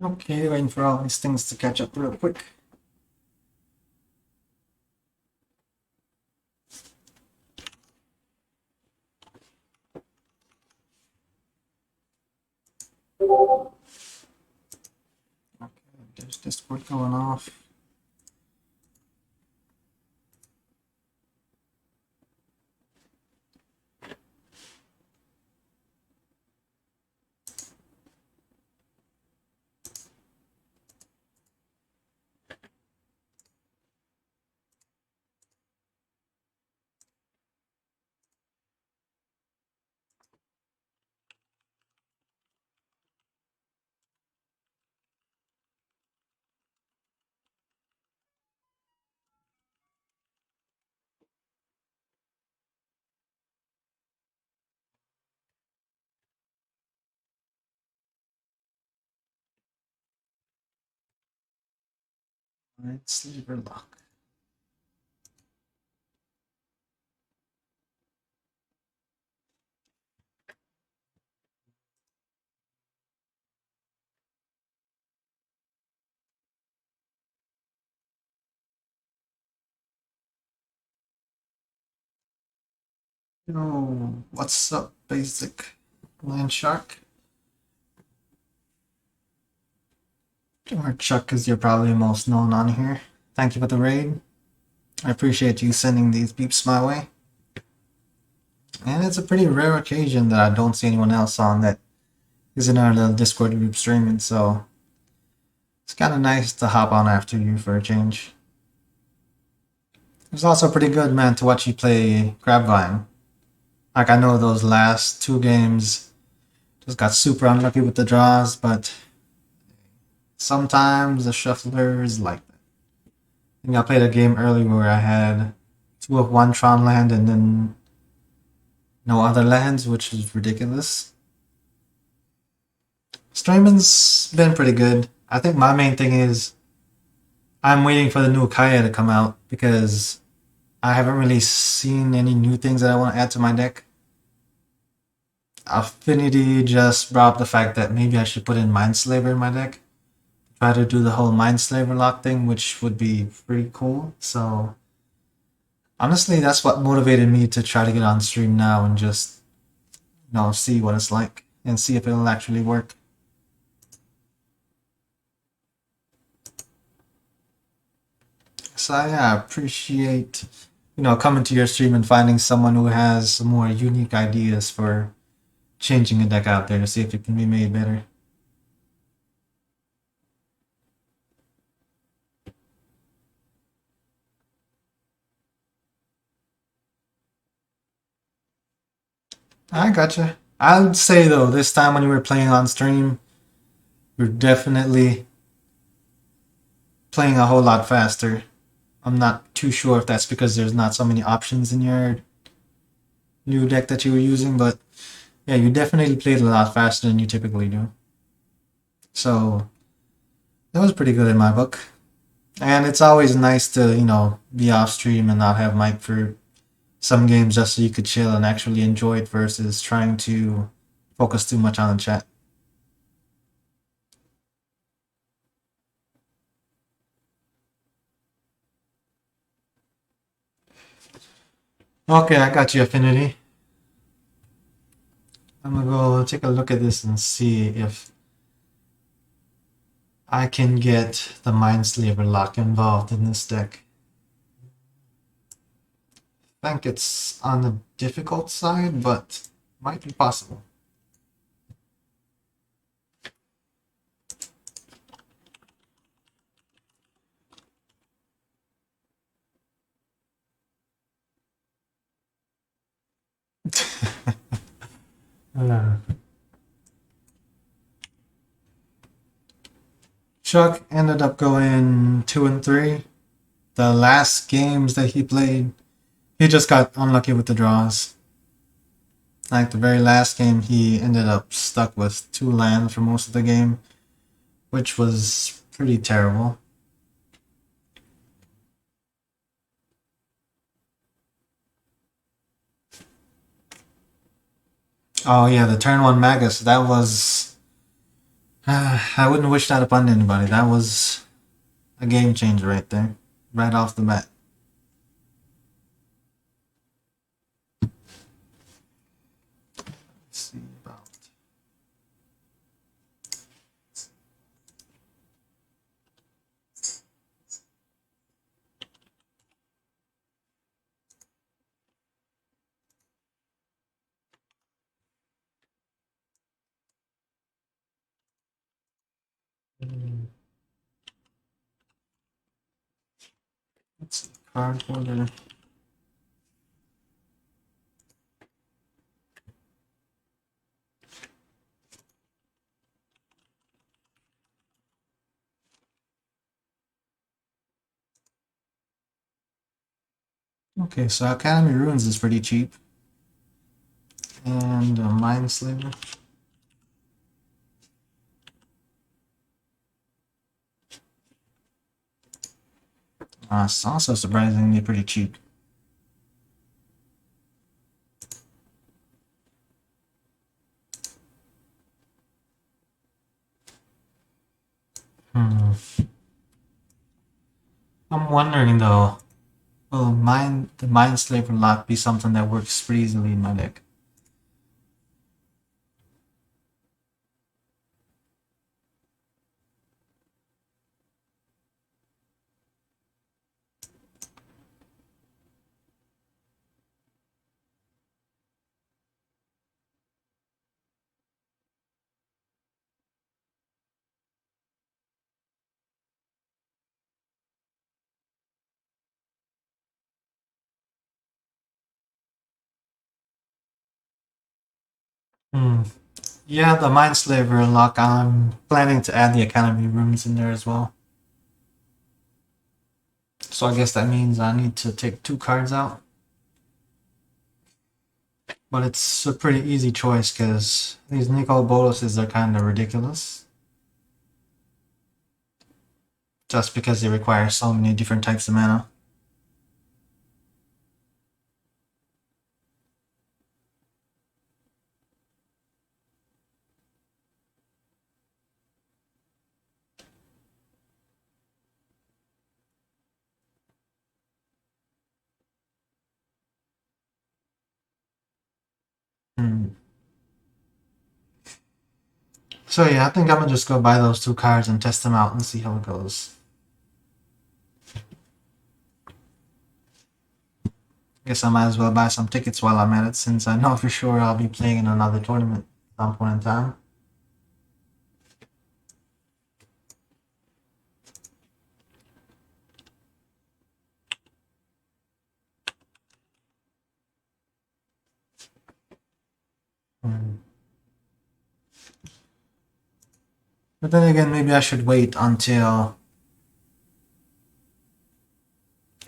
Okay, waiting for all these things to catch up real quick. Okay, there's Discord going off. Alright, sleeper lock. Yo, what's up, basic land shark? Or Chuck, as you're probably most known on here. Thank you for the raid. I appreciate you sending these beeps my way. And it's a pretty rare occasion that I don't see anyone else on that is in our little Discord group streaming, so it's kind of nice to hop on after you for a change. It was also pretty good, man, to watch you play Crabvine. Like, I know those last two games just got super unlucky with the draws, but sometimes the shuffler is like that. I think I played a game earlier where I had two of one Tron land and then no other lands, which is ridiculous. Streaming's been pretty good. I think my main thing is I'm waiting for the new Kaya to come out because I haven't really seen any new things that I want to add to my deck. Affinity just brought up the fact that maybe I should put in Mindslaver in my deck. Try to do the whole Mindslaver lock thing, which would be pretty cool. So honestly, that's what motivated me to try to get on stream now and just see what it's like and see if it'll actually work. So yeah, I appreciate coming to your stream and finding someone who has more unique ideas for changing a deck out there to see if it can be made better. I gotcha. I'd say though, this time when you were playing on stream, you're definitely playing a whole lot faster. I'm not too sure if that's because there's not so many options in your new deck that you were using, but yeah, you definitely played a lot faster than you typically do. So that was pretty good in my book. And it's always nice to, be off stream and not have mic for some games just so you could chill and actually enjoy it versus trying to focus too much on the chat. Okay, I got you, Affinity. I'm gonna go take a look at this and see if I can get the Mindslaver lock involved in this deck. I think it's on the difficult side, but might be possible. Uh, Chuck ended up going 2-3. The last games that he played, he just got unlucky with the draws. Like the very last game, he ended up stuck with two lands for most of the game, which was pretty terrible. Oh yeah, the turn one Magus, that was I wouldn't wish that upon anybody. That was a game changer right there, right off the bat. Let's see about. Let's see, card holder. Okay, so Academy Ruins is pretty cheap. And Mindslaver. It's also surprisingly pretty cheap. Hmm. I'm wondering though, will the Mindslaver lock be something that works pretty easily in my deck? Hmm. Yeah, the Mindslaver lock. I'm planning to add the Academy Ruins in there as well. So I guess that means I need to take 2 cards out. But it's a pretty easy choice because these Nicol Boluses are kind of ridiculous. Just because they require so many different types of mana. Hmm. So yeah, I think I'm gonna just go buy those 2 cards and test them out and see how it goes. Guess I might as well buy some tickets while I'm at it, since I know for sure I'll be playing in another tournament at some point in time. Hmm. But then again, maybe I should wait until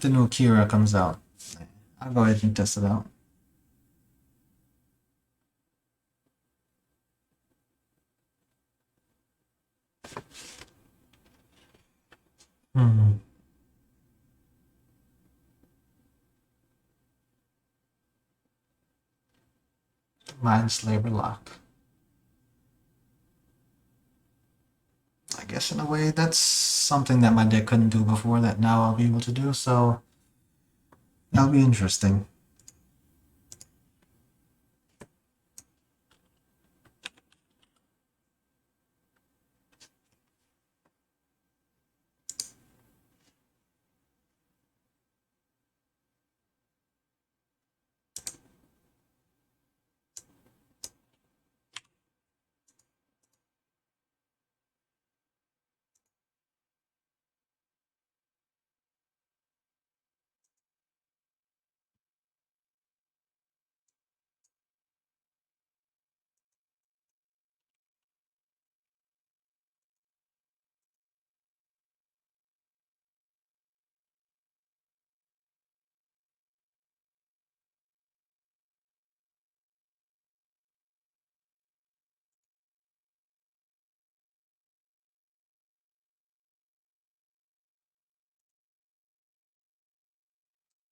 the new Kira comes out. I'll go ahead and test it out. Hmm. Mindslaver lock. I guess in a way that's something that my deck couldn't do before that now I'll be able to do, so that'll be interesting.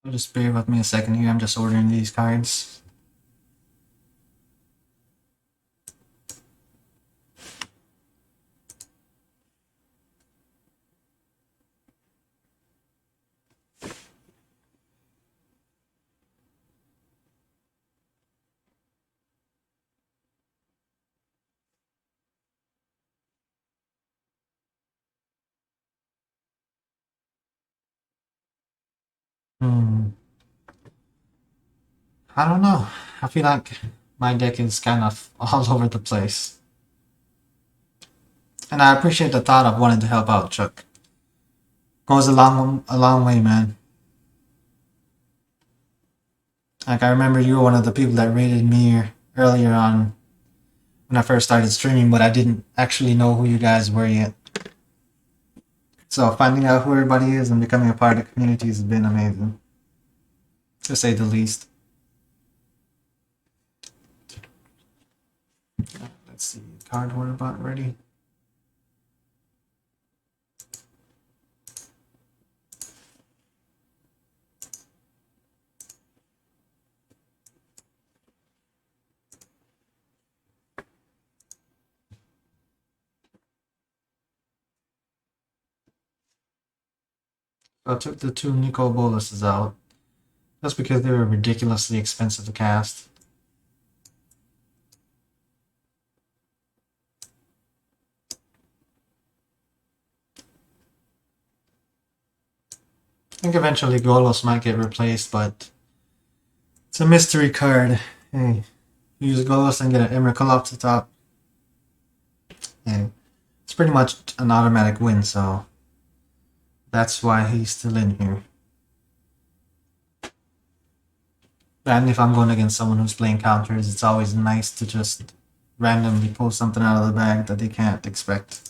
Just bear with me a second here, I'm just ordering these cards. Hmm. I don't know. I feel like my deck is kind of all over the place. And I appreciate the thought of wanting to help out, Chuck. Goes a long way, man. Like I remember you were one of the people that rated me earlier on when I first started streaming, but I didn't actually know who you guys were yet. So finding out who everybody is and becoming a part of the community has been amazing, to say the least. Let's see, card order bot ready. So I took the two Nico Boluses out. That's because they were ridiculously expensive to cast. I think eventually Golos might get replaced, but it's a mystery card. Hey, use Golos and get an Emrakul off the top. And it's pretty much an automatic win, so that's why he's still in here. And if I'm going against someone who's playing counters, it's always nice to just randomly pull something out of the bag that they can't expect.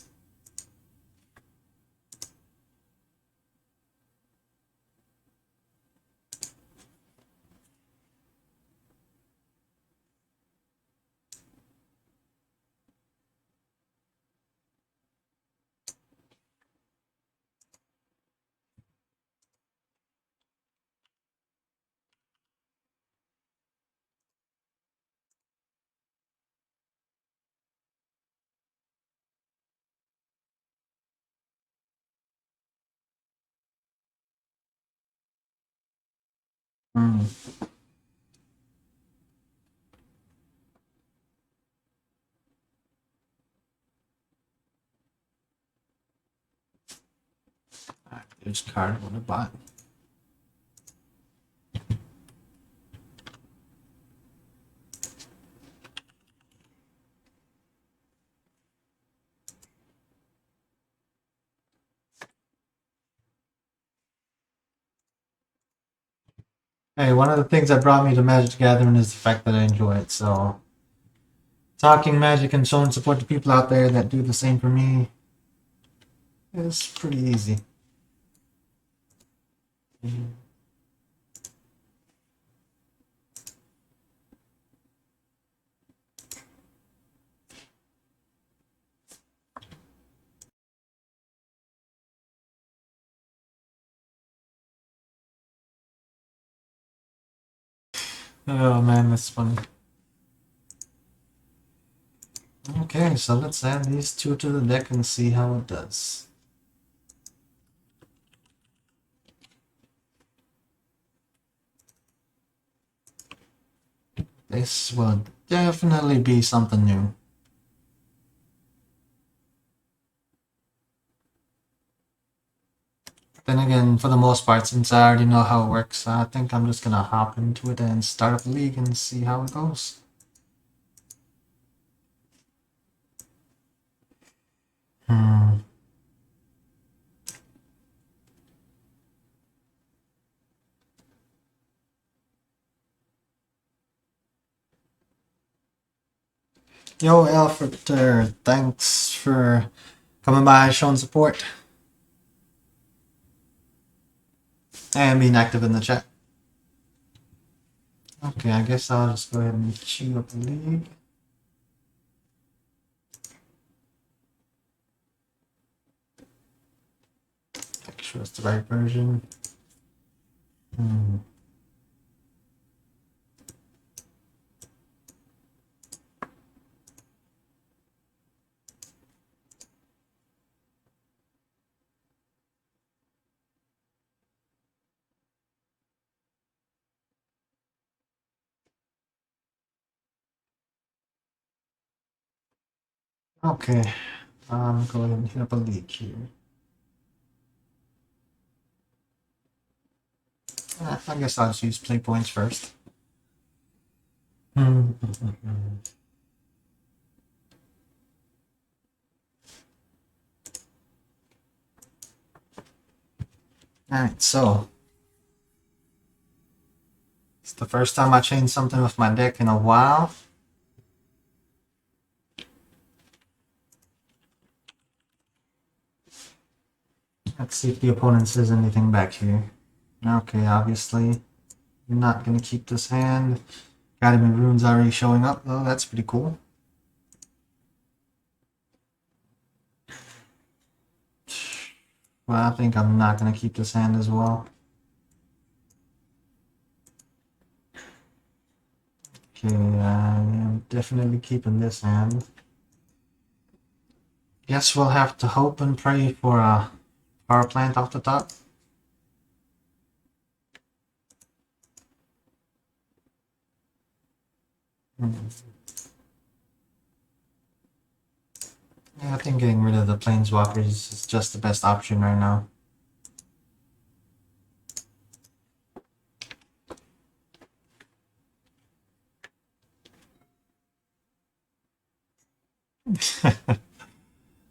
Mm. Alright, there's card on the bottom. Hey, one of the things that brought me to Magic the Gathering is the fact that I enjoy it, so talking Magic and showing support to people out there that do the same for me is pretty easy. Oh man, that's funny. Okay, so let's add these two to the deck and see how it does. This will definitely be something new. Then again, for the most part, since I already know how it works, I think I'm just gonna hop into it and start up a league and see how it goes. Hmm. Yo, Alfred, thanks for coming by, showing support, and being active in the chat. Okay, I guess I'll just go ahead and chew up the league. Make sure it's the right version. Hmm. Okay, I'm going to hit up a league here. I guess I'll just use play points first. Alright, so it's the first time I changed something with my deck in a while. Let's see if the opponent says anything back here. Okay, obviously not gonna keep this hand. Academy runes already showing up though, that's pretty cool. Well, I think I'm not gonna keep this hand as well. Okay, I am definitely keeping this hand. Guess we'll have to hope and pray for a power plant off the top. Yeah, I think getting rid of the planeswalkers is just the best option right now.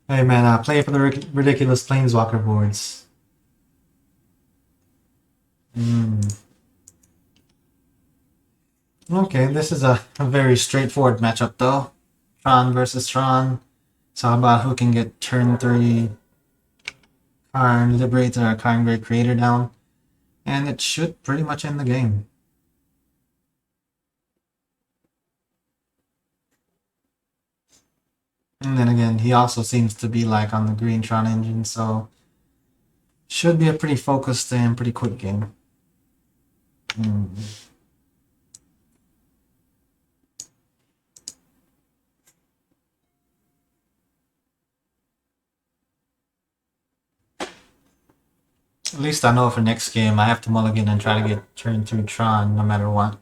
Hey man, play for the ridiculous planeswalker boards. Okay, this is a very straightforward matchup though. Tron versus Tron. So how about who can get turn 3 Karn Liberator or Karn Great Creator down? And it should pretty much end the game. And then again, he also seems to be like on the green Tron engine, so should be a pretty focused and pretty quick game. At least I know for next game I have to mulligan and try to get turn 2 Tron no matter what.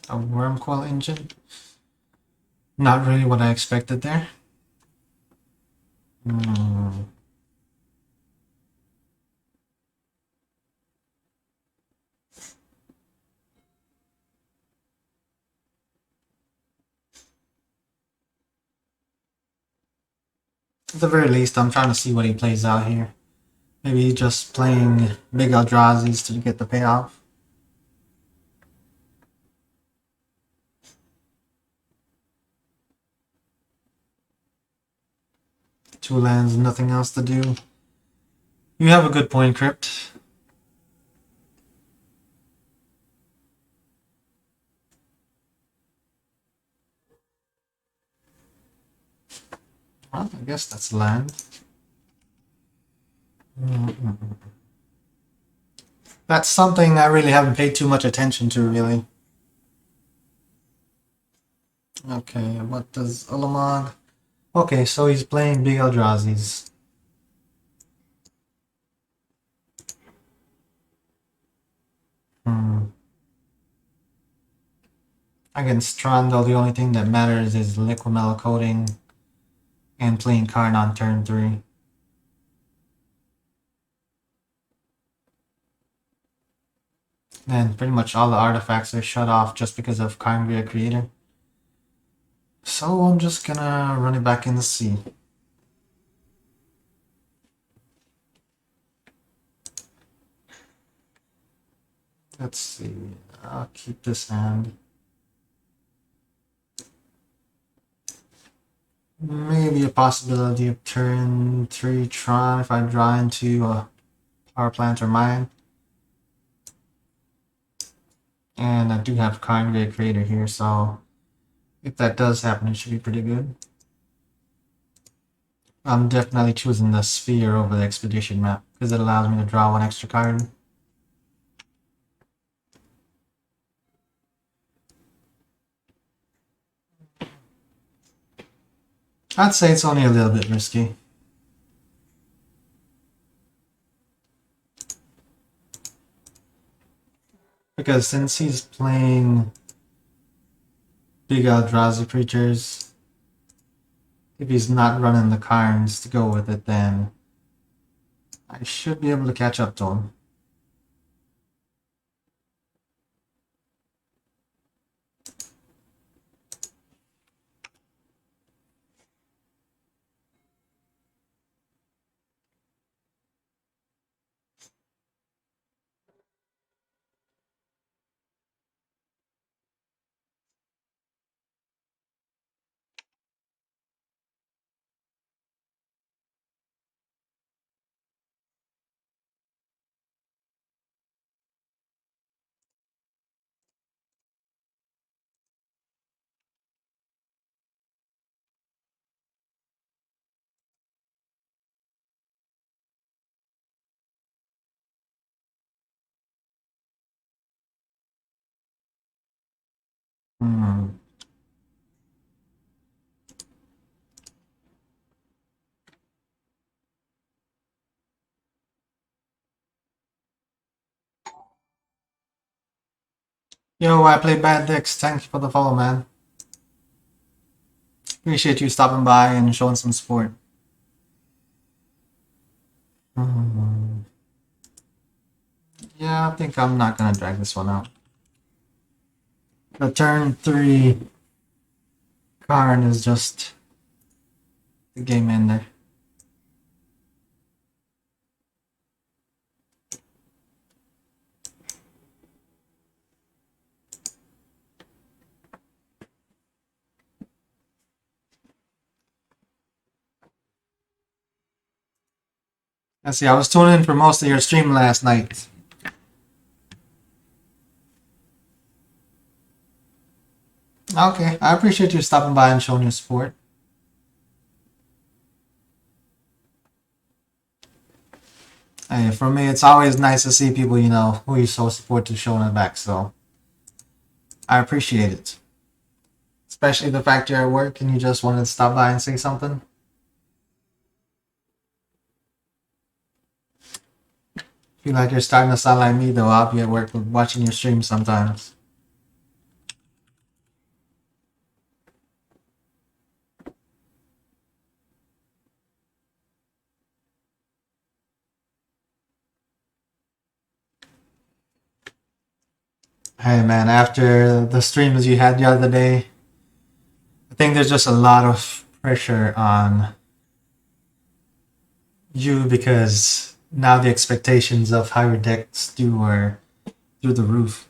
A Wormcoil engine? Not really what I expected there. At the very least, I'm trying to see what he plays out here. Maybe he's just playing big Eldrazi's to get the payoff. Two lands, nothing else to do. You have a good point, Crypt. Well, I guess that's land. That's something I really haven't paid too much attention to, really. Okay, what does Ulamog? Okay, so he's playing big Eldrazi's. Against Trundle, the only thing that matters is Liquimel coating and playing Karn on turn 3. And pretty much all the artifacts are shut off just because of Karn Great Creator. So I'm just gonna run it back in the sea. Let's see. I'll keep this hand. Maybe a possibility of turn 3 Tron if I draw into a power plant or mine. And I do have Karn Great Creator here, so if that does happen, it should be pretty good. I'm definitely choosing the Sphere over the Expedition map because it allows me to draw one extra card. I'd say it's only a little bit risky. Because since he's playing big Eldrazi creatures, if he's not running the cards to go with it, then I should be able to catch up to him. Hmm. Yo, I play bad decks. Thank you for the follow, man. Appreciate you stopping by and showing some support. Hmm. Yeah, I think I'm not gonna drag this one out. The turn 3 card is just the game ender. Let's see, I was tuning in for most of your stream last night. Okay, I appreciate you stopping by and showing your support. Hey, for me, it's always nice to see people, you know, who you show support to showing it back, so I appreciate it. Especially the fact you're at work and you just wanted to stop by and say something. Feel like you're starting to sound like me, though. I'll be at work watching your stream sometimes. Hey, man, after the streams you had the other day, I think there's just a lot of pressure on you because now the expectations of how your decks do are through the roof.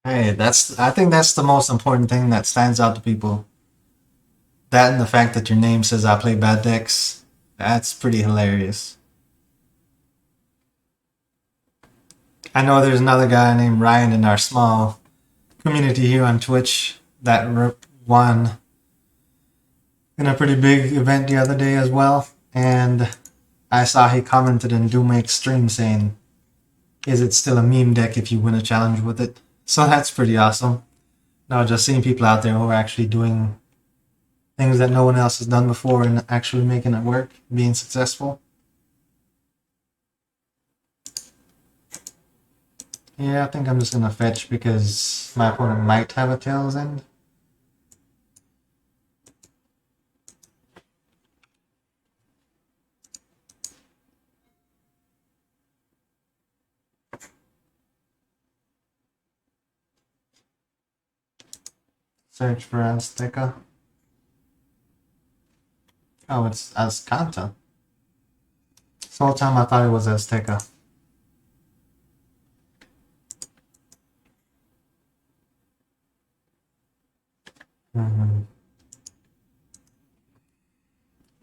Hey, I think that's the most important thing that stands out to people. That and the fact that your name says I play bad decks, that's pretty hilarious. I know there's another guy named Ryan in our small community here on Twitch that won in a pretty big event the other day as well. And I saw he commented in Doomake stream saying, "Is it still a meme deck if you win a challenge with it?" So that's pretty awesome. Now just seeing people out there who are actually doing things that no one else has done before and actually making it work, being successful. Yeah, I think I'm just gonna fetch because my opponent might have a Tails End. Search for Azteca. Oh, it's Azcanta. This whole time I thought it was Azteca. Mm-hmm.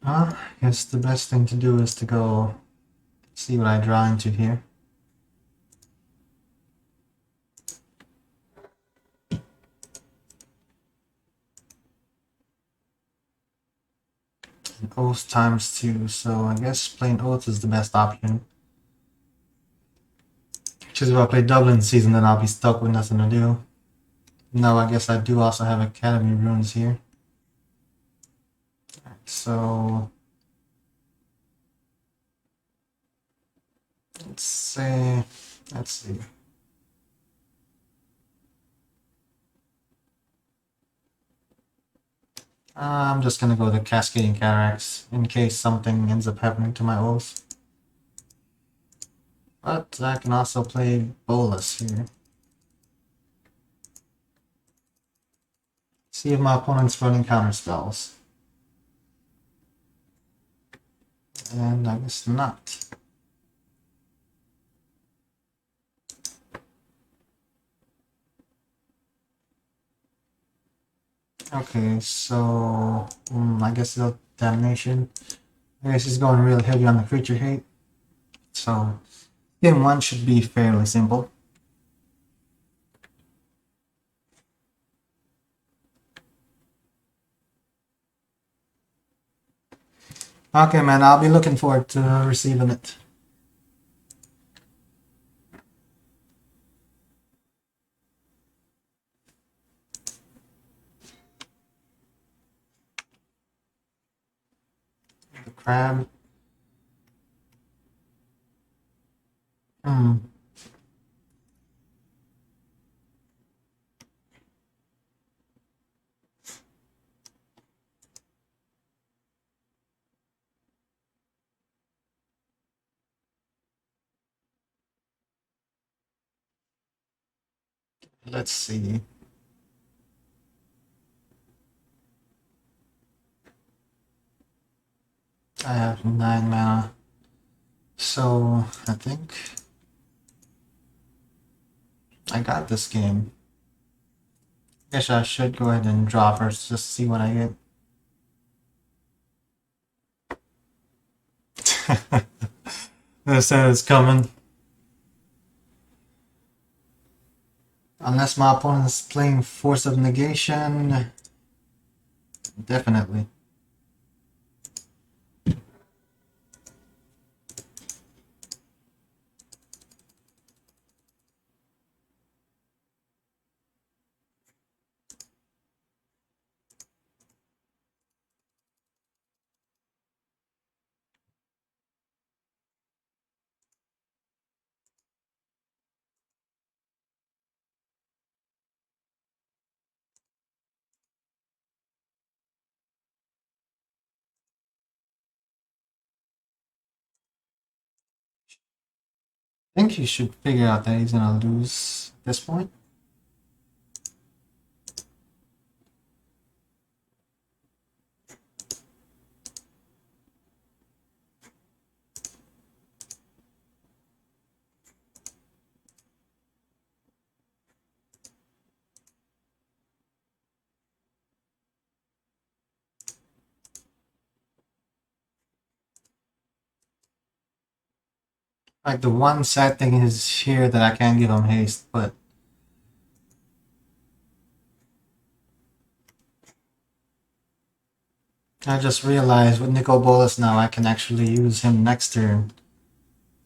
I guess the best thing to do is to go see what I draw into here. Oath times 2, so I guess playing Oath is the best option. Because if I play Dublin season, then I'll be stuck with nothing to do. No, I guess I do also have Academy runes here. So let's see. I'm just gonna go the Cascading Cataracts in case something ends up happening to my Oath. But I can also play Bolus here. See if my opponent's running counter spells. And I guess not. Okay, so I guess the Damnation. I guess he's going real heavy on the creature hate. So game 1 should be fairly simple. Okay, man, I'll be looking forward to receiving it. The crab. Let's see. I have 9 mana. So I think I got this game. Guess I should go ahead and draw first, just see what I get. They said it's coming. Unless my opponent is playing Force of Negation. Definitely. I think he should figure out that he's gonna lose at this point. Like the one sad thing is here that I can't give him haste, but I just realized with Nicol Bolas now I can actually use him next turn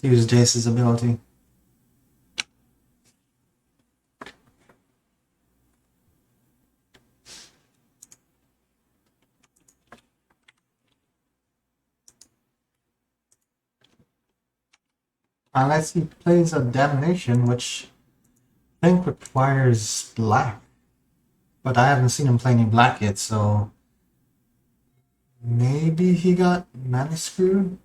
to use Jace's ability. Unless he plays a Damnation, which I think requires black. But I haven't seen him play any black yet, so maybe he got mana screwed?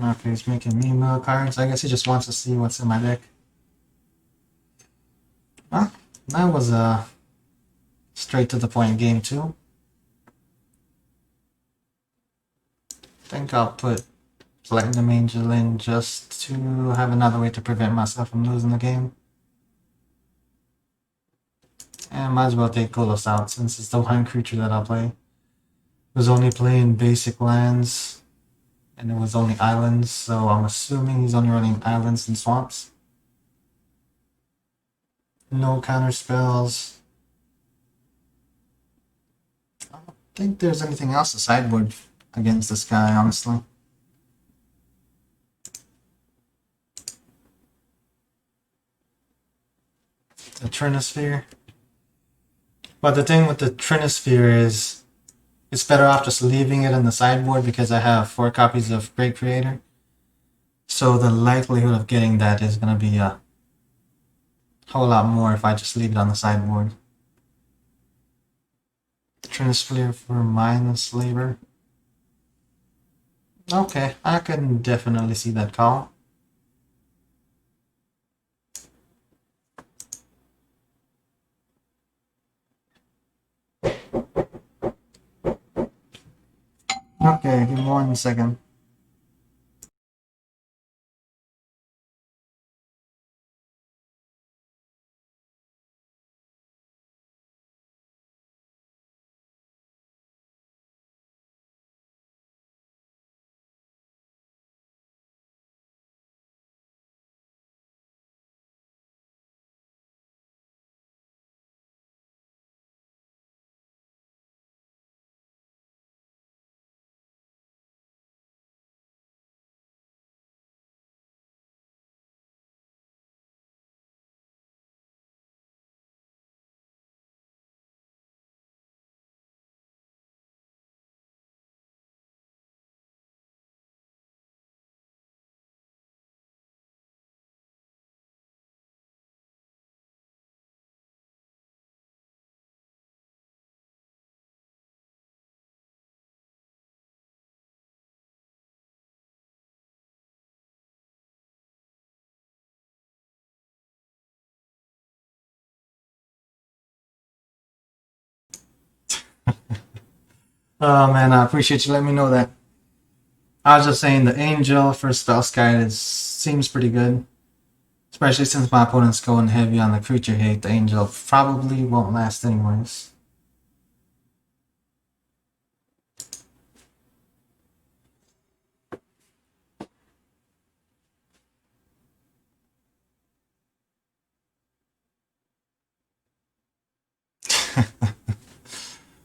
Okay, he's making me mill cards. I guess he just wants to see what's in my deck. Huh? That was a straight to the point game too. I think I'll put Platinum Angel in just to have another way to prevent myself from losing the game. And might as well take Kolos out since it's the one creature that I'll play. Who's only playing basic lands. And it was only islands, so I'm assuming he's only running islands and swamps. No counter spells. I don't think there's anything else to sideboard against this guy, honestly. The Trinosphere. But the thing with the Trinosphere is it's better off just leaving it in the sideboard because I have 4 copies of Great Creator. So the likelihood of getting that is going to be a whole lot more if I just leave it on the sideboard. Trinosphere for minus labor. Okay, I can definitely see that call. Okay, give me 1 second. Oh man, I appreciate you letting me know that. I was just saying the Angel for Spell Guide seems pretty good. Especially since my opponent's going heavy on the creature hate, the Angel probably won't last anyways.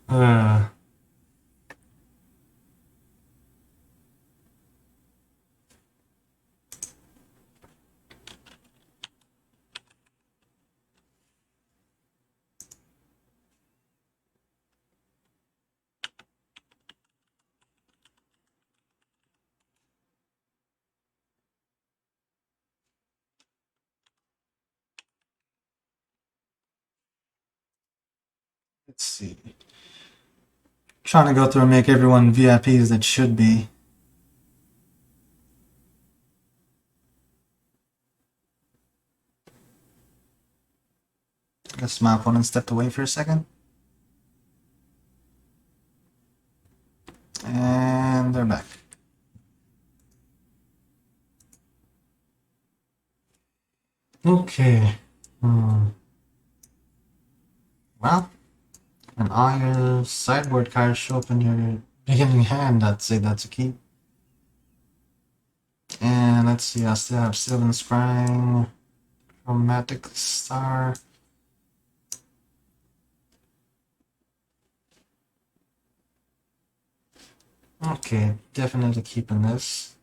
uh, let's see. Trying to go through and make everyone VIPs that should be. I guess my opponent stepped away for a second. And they're back. Okay. Well, and all your sideboard cards show up in your beginning hand, I'd say that's a key. And let's see, I still have Sylvan Scrying, Chromatic Star. Okay, definitely keeping this.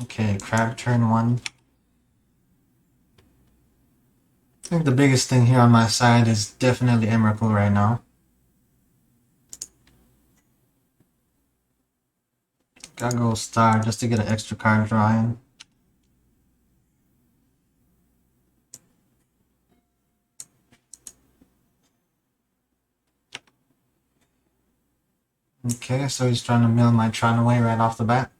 Okay, Crab turn 1. I think the biggest thing here on my side is definitely Emrakul right now. Gotta go Star just to get an extra card drawing. Okay, so he's trying to mill my Tron away right off the bat.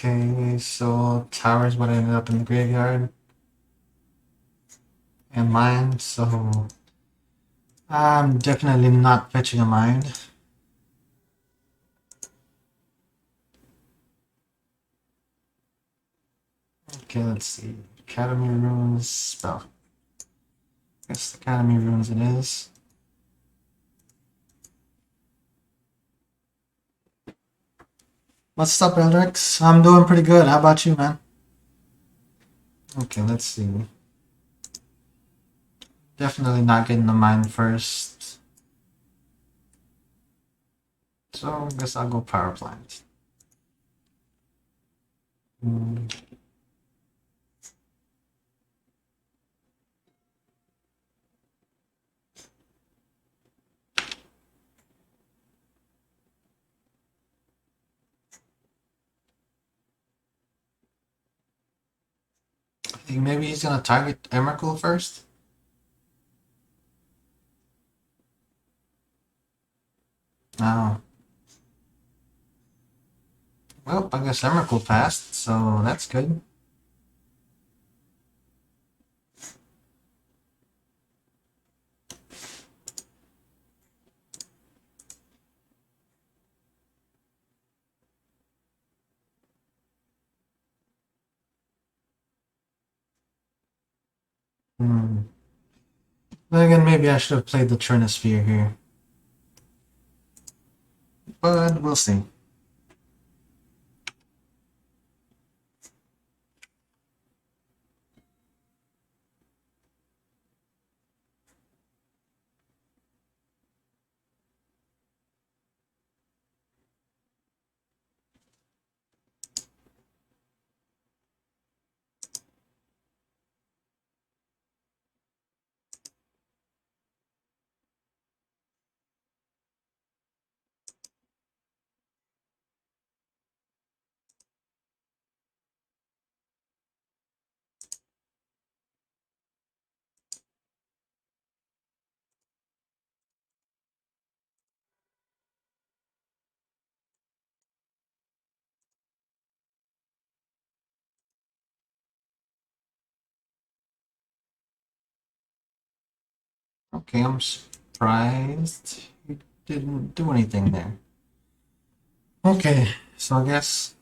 Okay, so Tower's what ended up in the graveyard. And mine, so I'm definitely not fetching a mind. Okay, let's see. Academy runes spell. I guess Academy runes it is. What's up, Elrix? I'm doing pretty good. How about you, man? Okay, let's see. Definitely not getting the mine first. So I guess I'll go power plant. Hmm. I think maybe he's gonna target Emrakul first. Oh. Well, I guess Emrakul passed, so that's good. Hmm. Then again, maybe I should have played the Trinisphere here. But we'll see. Okay, I'm surprised he didn't do anything there. Okay, so I guess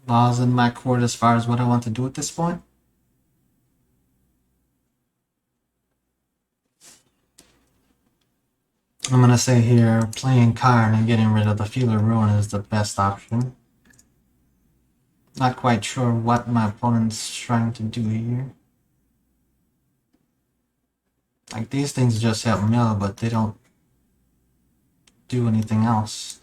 law's in my court as far as what I want to do at this point. I'm gonna say here, playing Karn and getting rid of the Feeler Ruin is the best option. Not quite sure what my opponent's trying to do here. Like, these things just help mill, but they don't do anything else.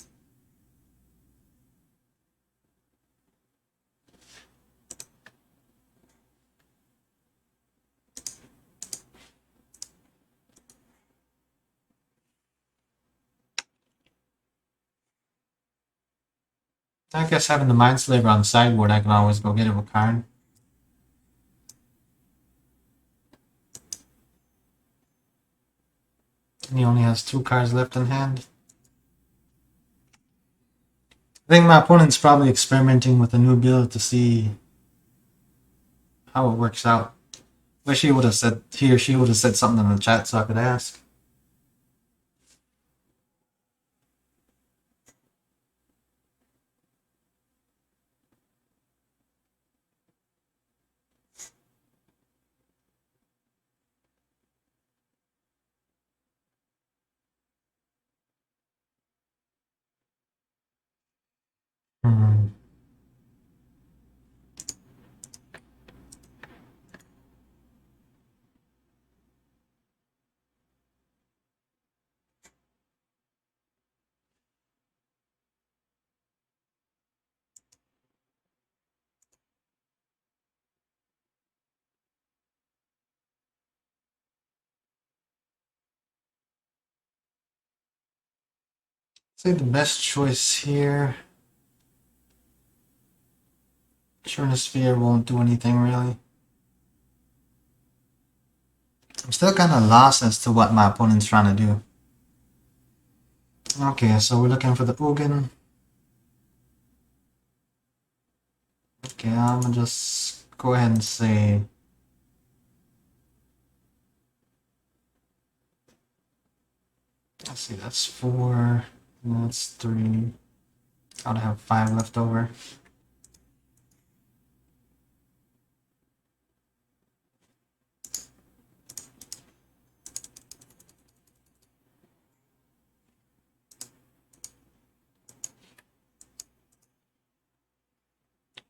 I guess having the Mindslaver on the sideboard, I can always go get it with Karn. And he only has 2 cards left in hand. I think my opponent's probably experimenting with a new build to see how it works out. Wish he would have said, he or she would have said something in the chat so I could ask. Hmm. Say the best choice here. Churnosphere won't do anything really. I'm still kind of lost as to what my opponent's trying to do. Okay, so we're looking for the Ugin. Okay, I'm gonna just go ahead and say. Let's see, that's 4. That's 3. I'll have 5 left over.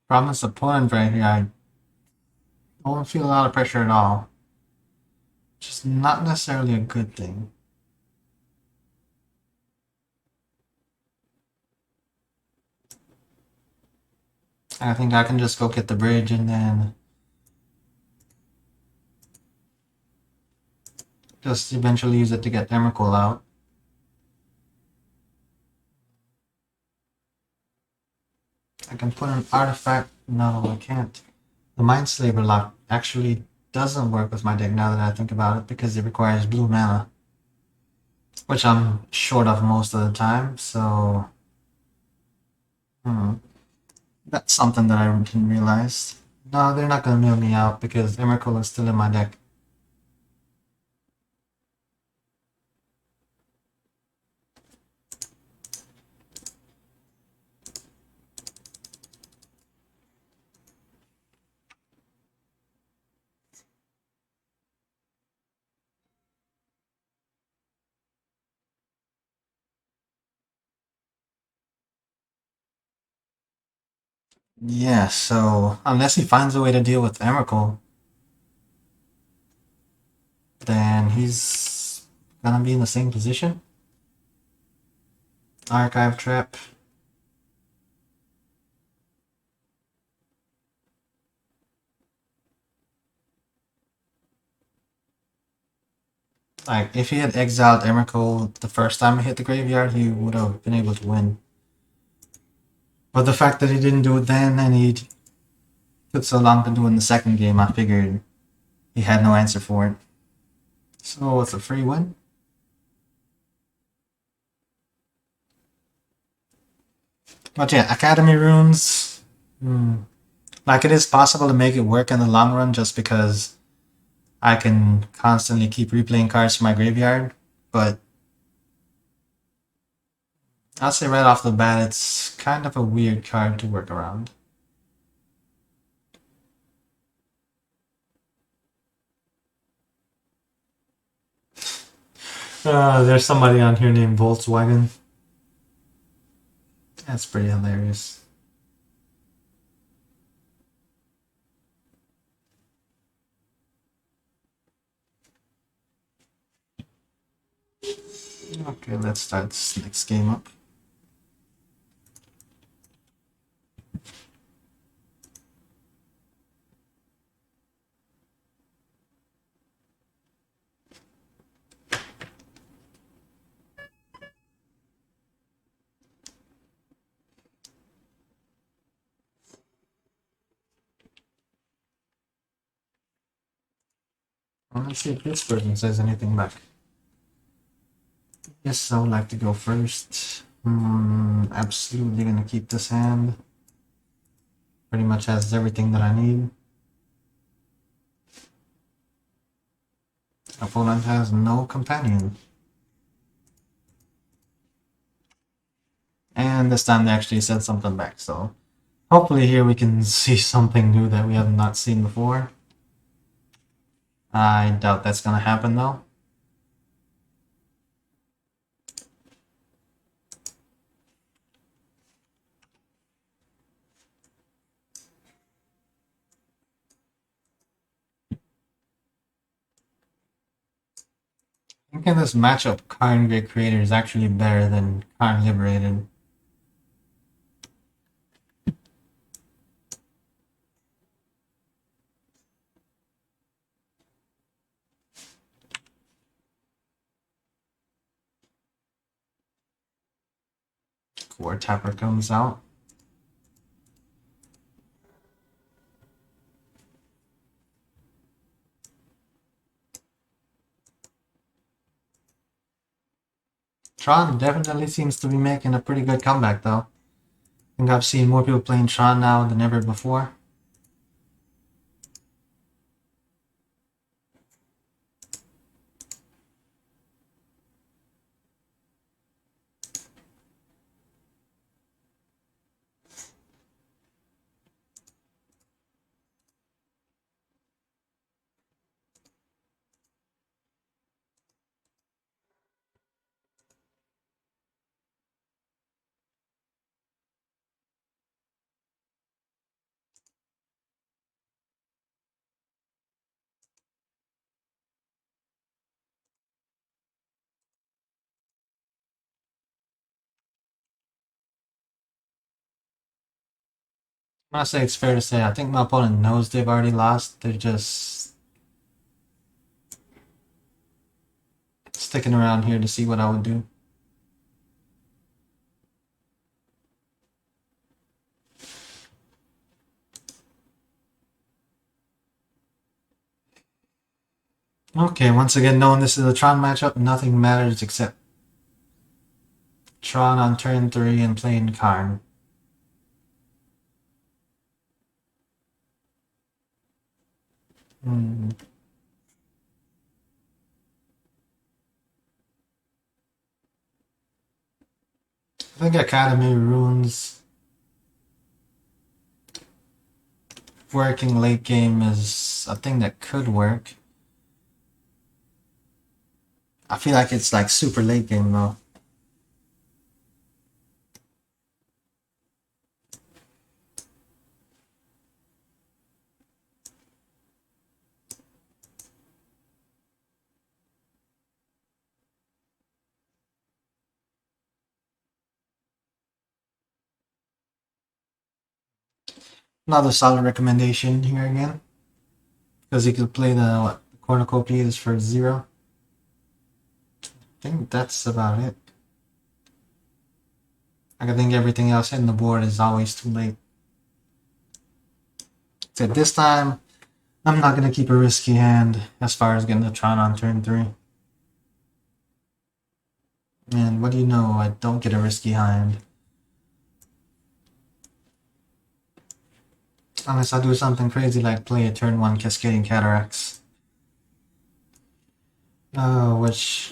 Problem is, opponent right here, I don't feel a lot of pressure at all. Which is not necessarily a good thing. I think I can just go get the bridge and then just eventually use it to get Emrakul out. I can put an artifact. No, I can't. The Mindslaver lock actually doesn't work with my deck now that I think about it because it requires blue mana, which I'm short of most of the time, so that's something that I didn't realize. No, they're not gonna mill me out because Emrakul is still in my deck. Yeah, so unless he finds a way to deal with Emrakul, then he's gonna be in the same position. Archive trap. Like, if he had exiled Emrakul the first time he hit the graveyard, he would have been able to win. But the fact that he didn't do it then and he took so long to do it in the second game, I figured he had no answer for it. So it's a free win. But yeah, Academy runes. Like, it is possible to make it work in the long run just because I can constantly keep replaying cards from my graveyard. But I'll say right off the bat, it's kind of a weird card to work around. There's somebody on here named Volkswagen. That's pretty hilarious. Okay, let's start this next game up. Let's see if this person says anything back. Yes, I would like to go first. Absolutely gonna keep this hand. Pretty much has everything that I need. Opponent has no companion. And this time they actually said something back, so hopefully here we can see something new that we have not seen before. I doubt that's gonna happen though. I think in this matchup, Karn Great Creator is actually better than Karn Liberated. Core Tapper comes out. Tron definitely seems to be making a pretty good comeback though. I think I've seen more people playing Tron now than ever before. I say it's fair to say I think my opponent knows they've already lost. They're just sticking around here to see what I would do. Okay, once again, knowing this is a Tron matchup, nothing matters except Tron on turn 3 and playing Karn. Hmm. I think Academy Runes working late game is a thing that could work. I feel like it's like super late game though. Another solid recommendation here again. Because you could play the cornucopias for 0. I think that's about it. I think everything else hitting the board is always too late. So this time, I'm not going to keep a risky hand as far as getting the Tron on turn 3. And what do you know, I don't get a risky hand. Unless I do something crazy like play a turn 1 Cascading Cataracts. Which...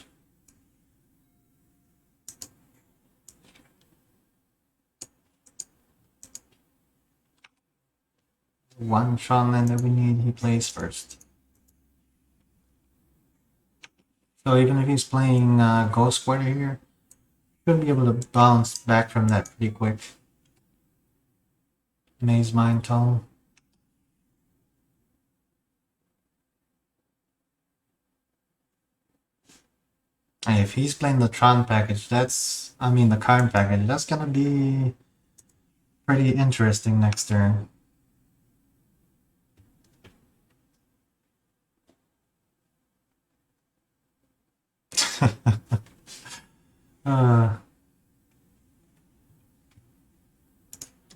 one Tron land that we need, he plays first. So even if he's playing Ghost Quarter here, should be able to bounce back from that pretty quick. Maze Mind Tome. Hey, if he's playing the Tron package, the Karn package, that's gonna be pretty interesting next turn. uh,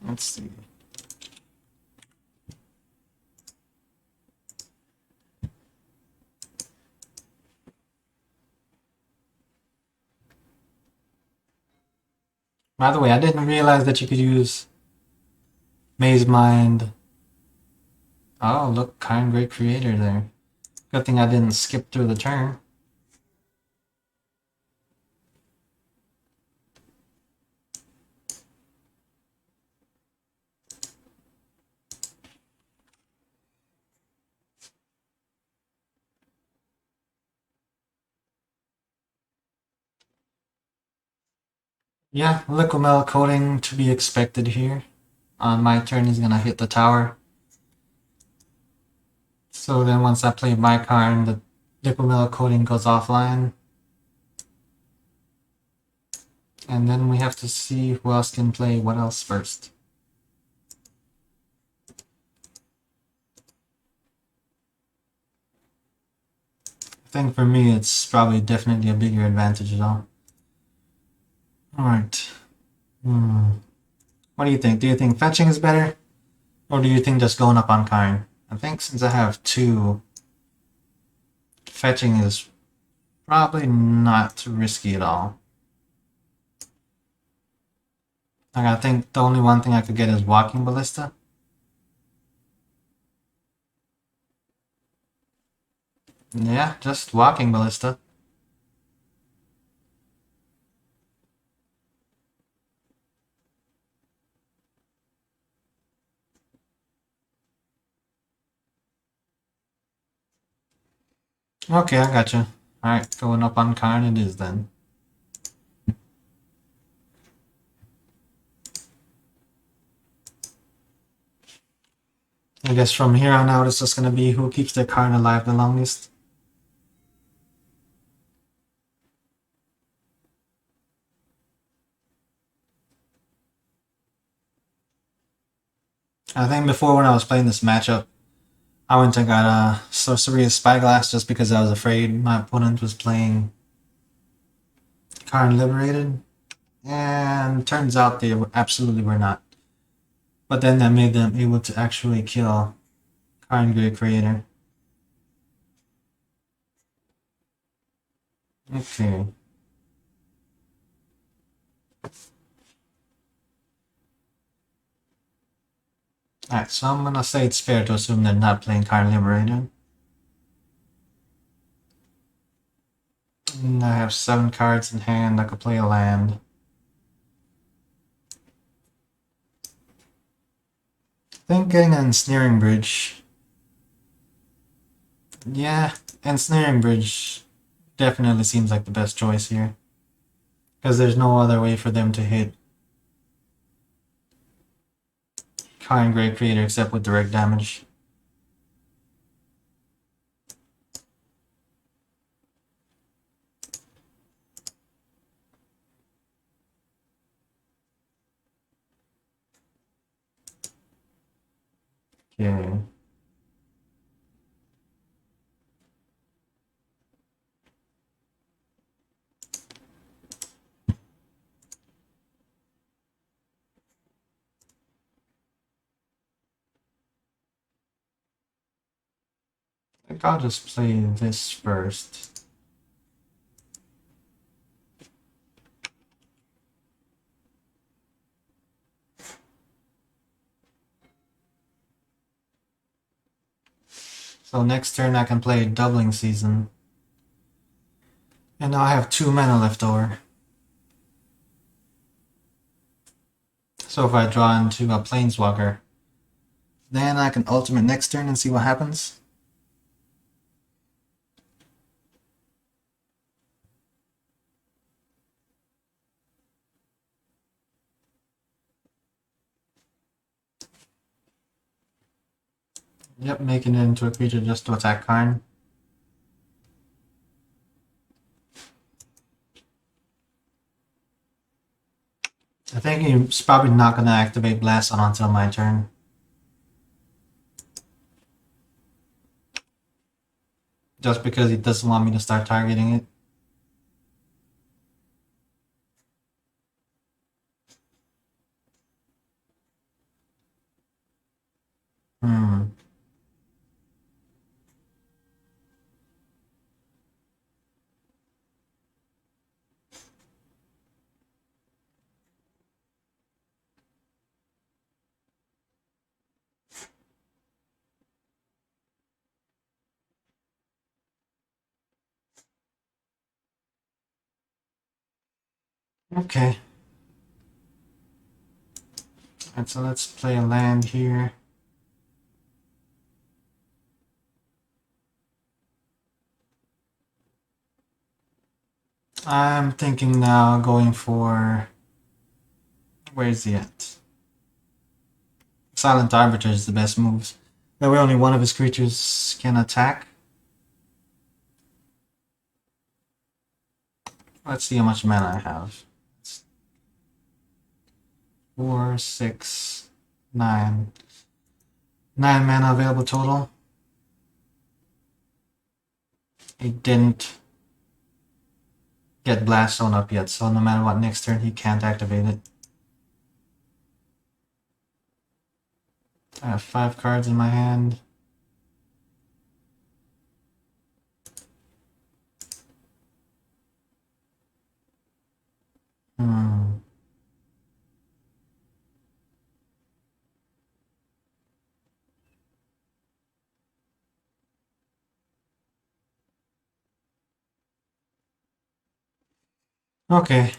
let's see. By the way, I didn't realize that you could use Maze Mind. Oh, look, Karn Great Creator there. Good thing I didn't skip through the turn. Yeah, Liquimel coating to be expected here. On my turn, he's gonna hit the tower. So then once I play my Karn, the Liquimel coating goes offline. And then we have to see who else can play what else first. I think for me, it's probably definitely a bigger advantage though. Alright. What do you think? Do you think fetching is better? Or do you think just going up on Karn? I think since I have 2, fetching is probably not risky at all. Like, I think the only one thing I could get is Walking Ballista. Yeah, just Walking Ballista. Okay, I gotcha. Alright, going up on Karn it is then. I guess from here on out it's just gonna be who keeps their Karn alive the longest. I think before when I was playing this matchup, I went and got a Sorcery Spyglass just because I was afraid my opponent was playing Karn Liberated. And turns out they absolutely were not. But then that made them able to actually kill Karn Great Creator. Okay. Alright, so I'm gonna say it's fair to assume they're not playing Karn Liberated. And I have 7 cards in hand. I could play a land. I think getting an Ensnaring Bridge. Yeah, Ensnaring Bridge definitely seems like the best choice here. Because there's no other way for them to hit Karn Great Creator except with direct damage. Okay. I think I'll just play this first. So next turn I can play Doubling Season. And now I have 2 mana left over. So if I draw into a Planeswalker, then I can ultimate next turn and see what happens. Yep, making it into a creature just to attack Karn. I think he's probably not going to activate Blast on until my turn. Just because he doesn't want me to start targeting it. Hmm. Okay. Alright, so let's play a land here. I'm thinking now going for... Where's he at? Silent Arbiter is the best move. That way only one of his creatures can attack. Let's see how much mana I have. 4, 6, 9. 9 mana available total. He didn't get Blast Zone up yet, so no matter what, next turn he can't activate it. I have 5 cards in my hand. Hmm. Okay.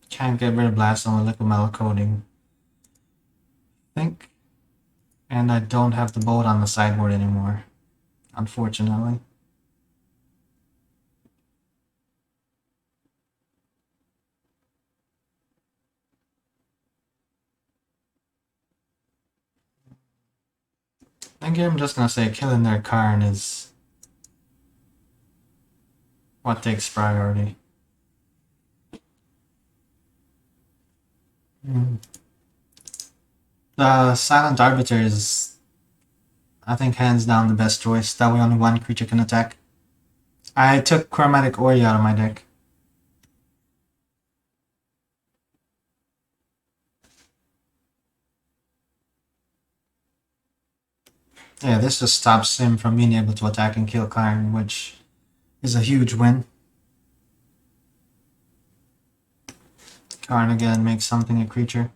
Can't get rid of Blast Zone with Liquid Metal Coating. I think. And I don't have the boat on the sideboard anymore, unfortunately. I think I'm just gonna say killing their Karn is what takes priority. The Silent Arbiter is, I think, hands down the best choice. That way only one creature can attack. I took Chromatic Ori out of my deck. Yeah, this just stops him from being able to attack and kill Karn, which is a huge win. Karn again makes something a creature.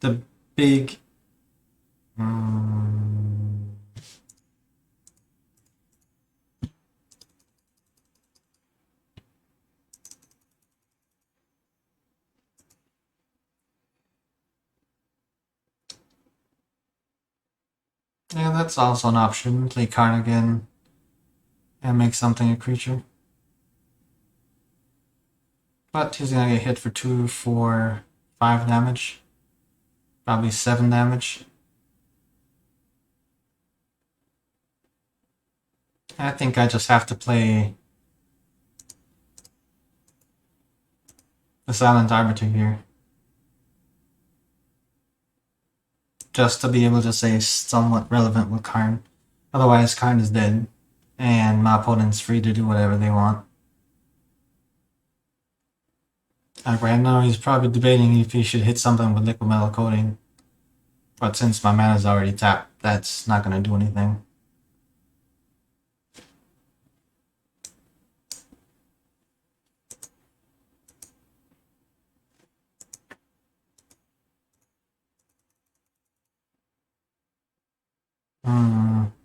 The big... yeah, that's also an option. Play Karn again and make something a creature. But he's gonna get hit for 2, 4, 5 damage. Probably 7 damage. I think I just have to play the Silent Arbiter here. Just to be able to stay somewhat relevant with Karn. Otherwise, Karn is dead. And my opponent's free to do whatever they want. Right now, he's probably debating if he should hit something with Liquid Metal Coating. But since my mana's already tapped, that's not going to do anything.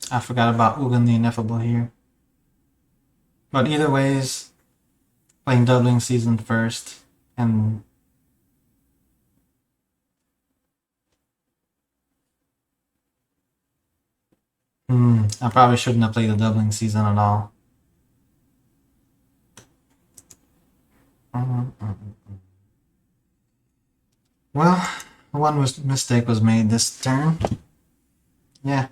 I forgot about Ugin the Ineffable here. But either ways, playing Doubling Season first, and I probably shouldn't have played the Doubling Season at all. Well, one mistake was made this turn. Yeah.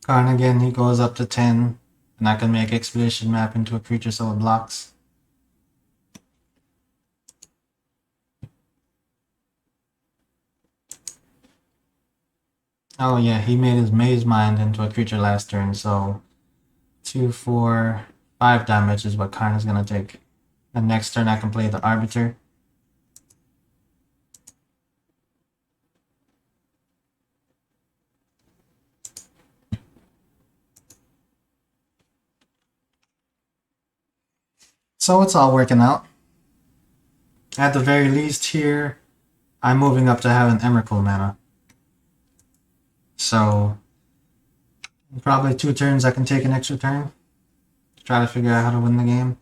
Karn again, he goes up to 10, and I can make Expedition Map into a creature so it blocks. Oh yeah, he made his Maze Mind into a creature last turn, so 2, 4, 5 damage is what Karn is gonna take. And next turn I can play the Arbiter. So it's all working out. At the very least here, I'm moving up to have an Emrakul mana. So, in probably 2 turns I can take an extra turn. Try to figure out how to win the game.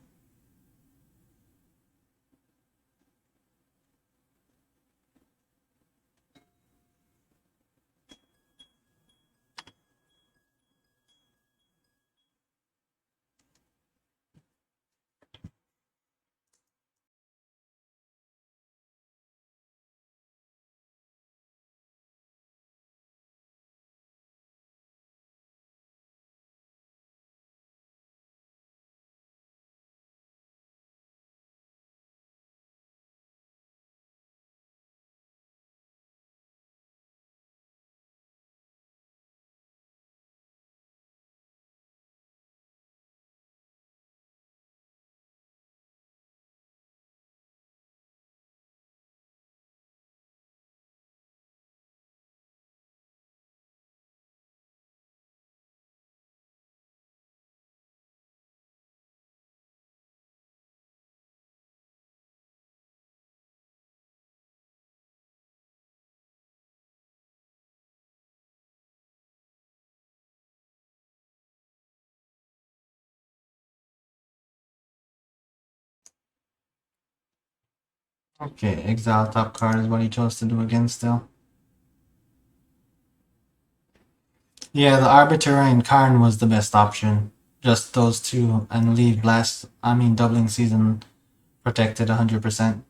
Okay, exile top card is what he chose to do again still. Yeah, the Arbiter and Karn was the best option. Just those two and leave Doubling Season protected 100%.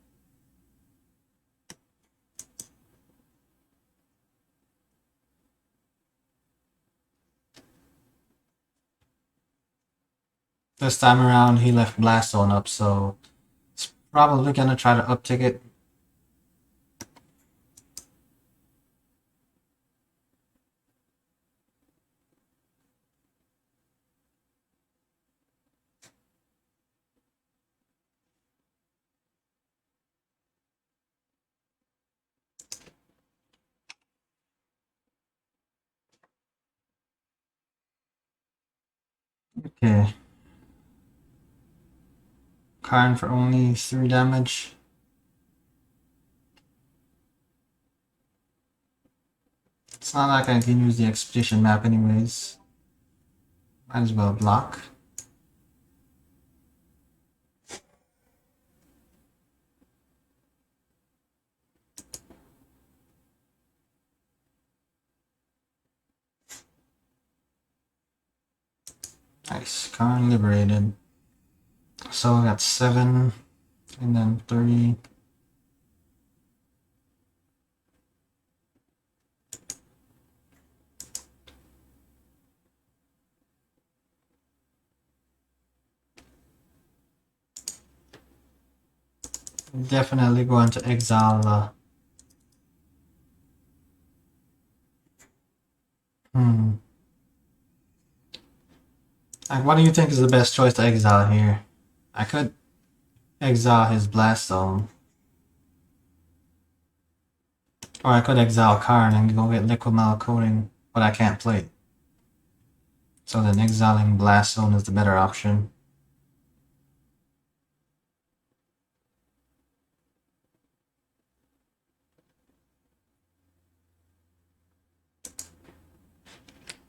This time around he left Blast Zone up, so it's probably gonna try to uptick it. Okay. Karn for only 3 damage. It's not like I can use the expedition map anyways. Might as well block. Nice. Karn liberated. So I got 7 and then 30. Definitely going to exile. Like, what do you think is the best choice to exile here? I could exile his Blast Zone. Or I could exile Karn and go get Liquid Metal Coating, but I can't play it. So then exiling Blast Zone is the better option.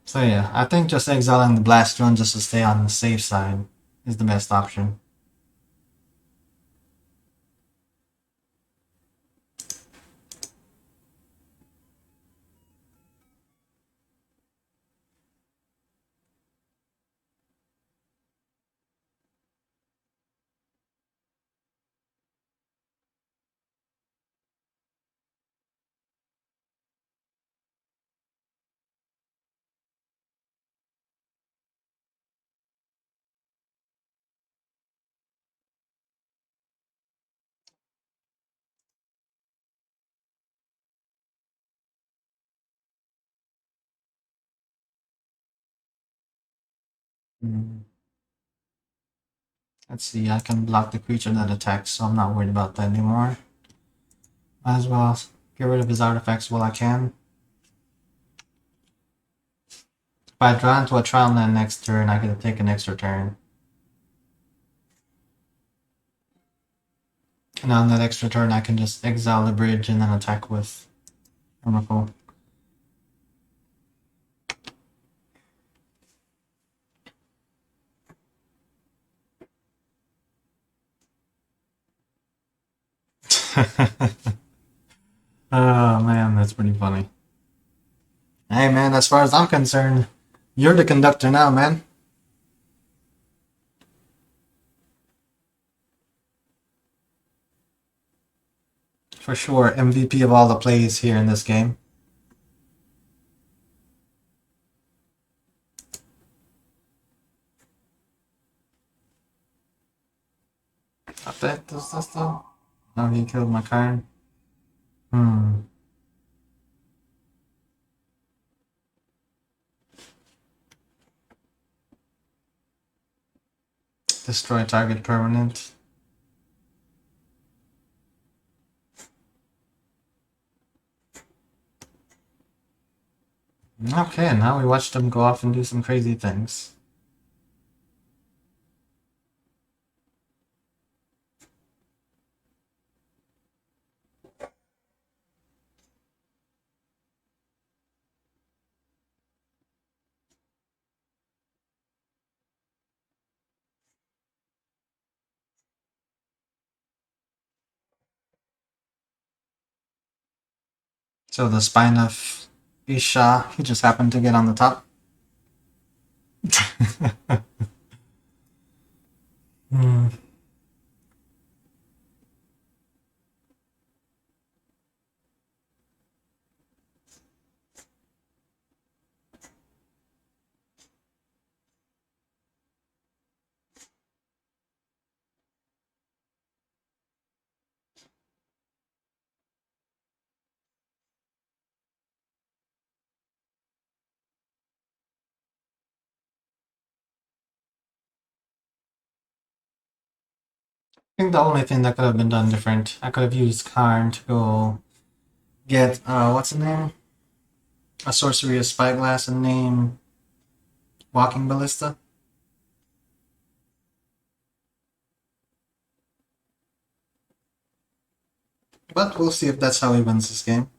So yeah, I think just exiling the Blast Zone just to stay on the safe side is the best option. Let's see, I can block the creature that attacks, so I'm not worried about that anymore. Might as well get rid of his artifacts while I can. If I draw into a trial land next turn, I get to take an extra turn. And on that extra turn, I can just exile the bridge and then attack with Emrakul. Oh man, that's pretty funny. Hey man, as far as I'm concerned, you're the conductor now, man. For sure, MVP of all the plays here in this game. I bet does this though? Oh, he killed my card. Hmm. Destroy target permanent. Okay, now we watch them go off and do some crazy things. So the spine of Isha, he just happened to get on the top. Hmm. I think the only thing that could have been done different, I could have used Karn to go get, what's the name? A sorcery of Spyglass and name Walking Ballista. But we'll see if that's how he wins this game.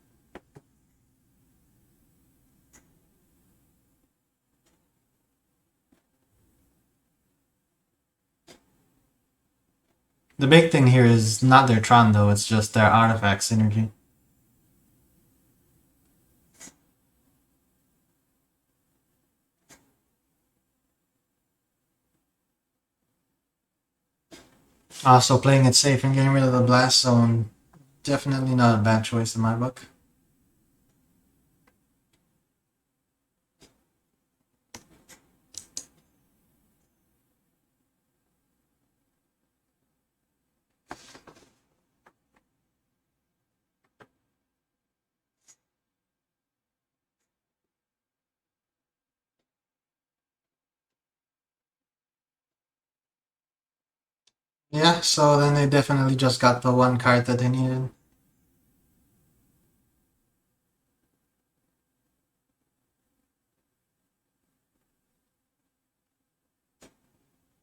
The big thing here is not their Tron though, it's just their artifact synergy. Also, playing it safe and getting rid of the blast zone, definitely not a bad choice in my book. Yeah, so then they definitely just got the one card that they needed.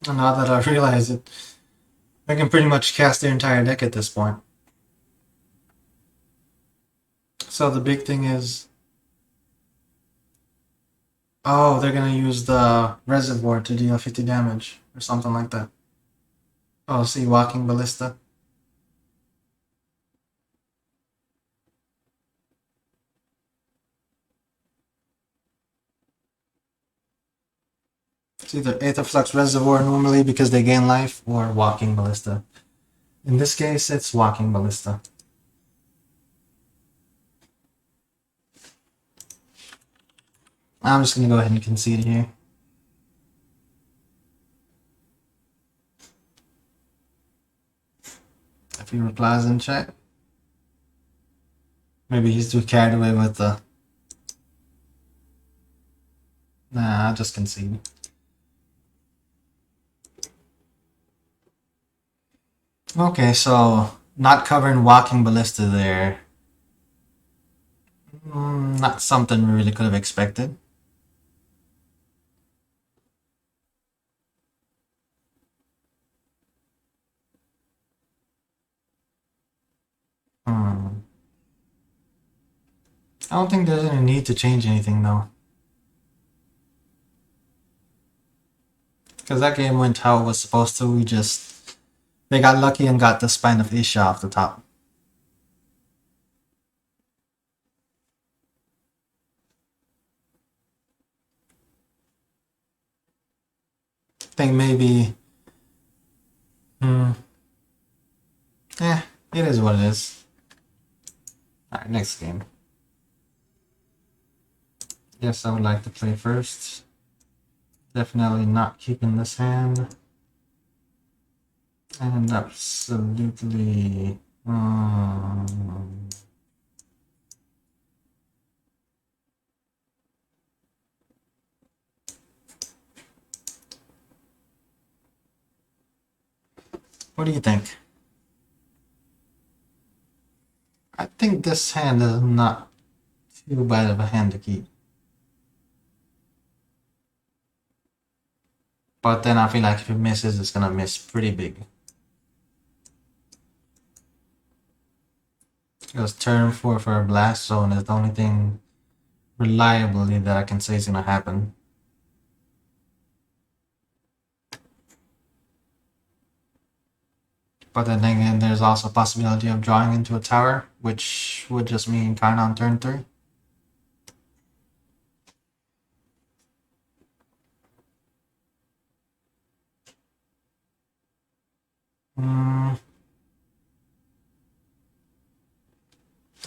And now that I realize it, I can pretty much cast their entire deck at this point. So the big thing is... Oh, they're gonna use the reservoir to deal 50 damage, or something like that. Oh, see, Walking Ballista. It's either Aetherflux Reservoir normally because they gain life, or Walking Ballista. In this case, it's Walking Ballista. I'm just gonna go ahead and concede here. If he replies in chat. Maybe he's too carried away with the... Nah, I'll just concede. Okay, so not covering Walking Ballista there. Not something we really could have expected. I don't think there's any need to change anything though. Because that game went how it was supposed to. They got lucky and got the Spine of Isha off the top. I think maybe... it is what it is. Alright, next game. Yes, I would like to play first. Definitely not keeping this hand. And absolutely... What do you think? I think this hand is not too bad of a hand to keep. But then I feel like if it misses, it's gonna miss pretty big. Because turn 4 for a blast zone is the only thing reliably that I can say is gonna happen. But then again, there's also a possibility of drawing into a tower, which would just mean kind on turn 3.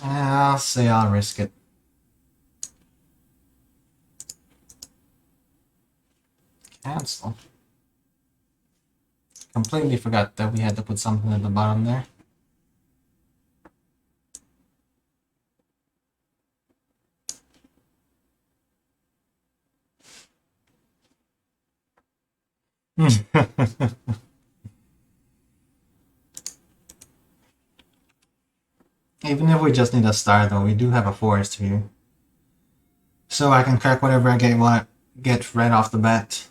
I'll say I'll risk it. Cancel. Completely forgot that we had to put something at the bottom there. Even if we just need a star though, we do have a forest here. So I can crack whatever I get right off the bat.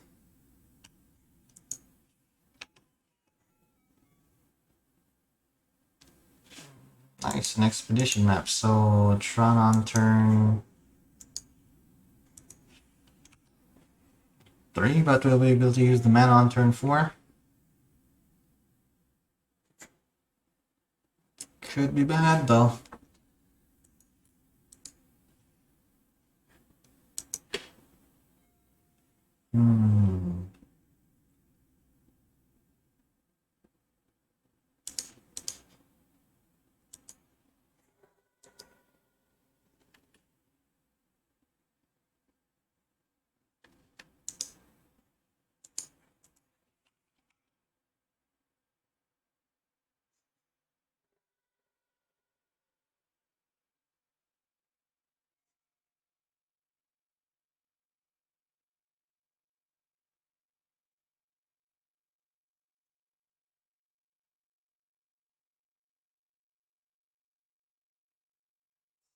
Nice, an expedition map. So Tron on turn 3, but we'll be able to use the mana on turn 4. Could be bad though. Hmm.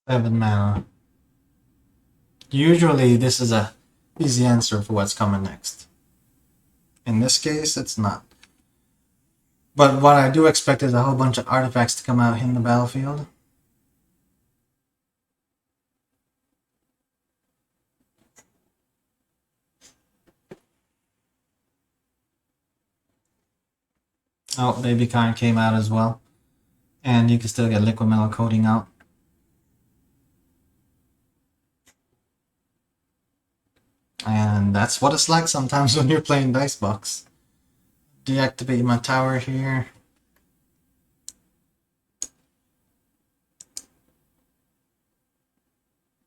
Seven mana. Usually this is a easy answer for what's coming next. In this case, it's not. But what I do expect is a whole bunch of artifacts to come out in the battlefield. Oh, Baby Kind came out as well. And you can still get Liquid Metal Coating out. And that's what it's like sometimes when you're playing Dicebox. Deactivate my tower here.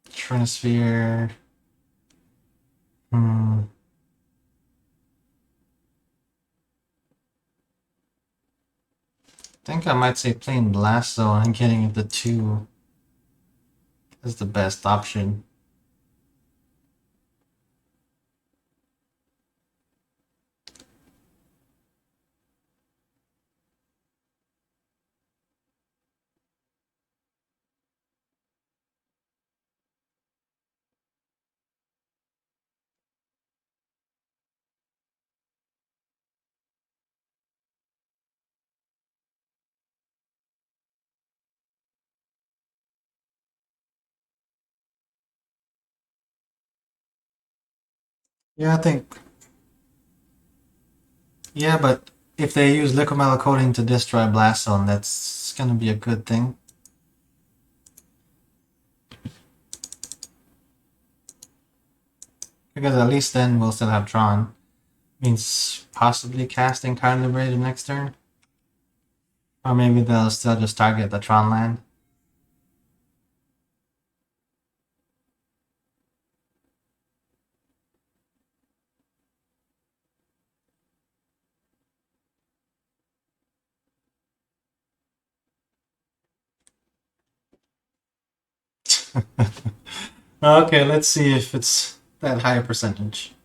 Trinisphere. I think I might say playing Blast Zone and getting the 2 is the best option. Yeah, I think. Yeah, but if they use Liquid Metal Coating to destroy Blast Zone, that's gonna be a good thing. Because at least then we'll still have Tron. Means possibly casting Card Liberator next turn. Or maybe they'll still just target the Tron land. Okay, let's see if it's that high a percentage.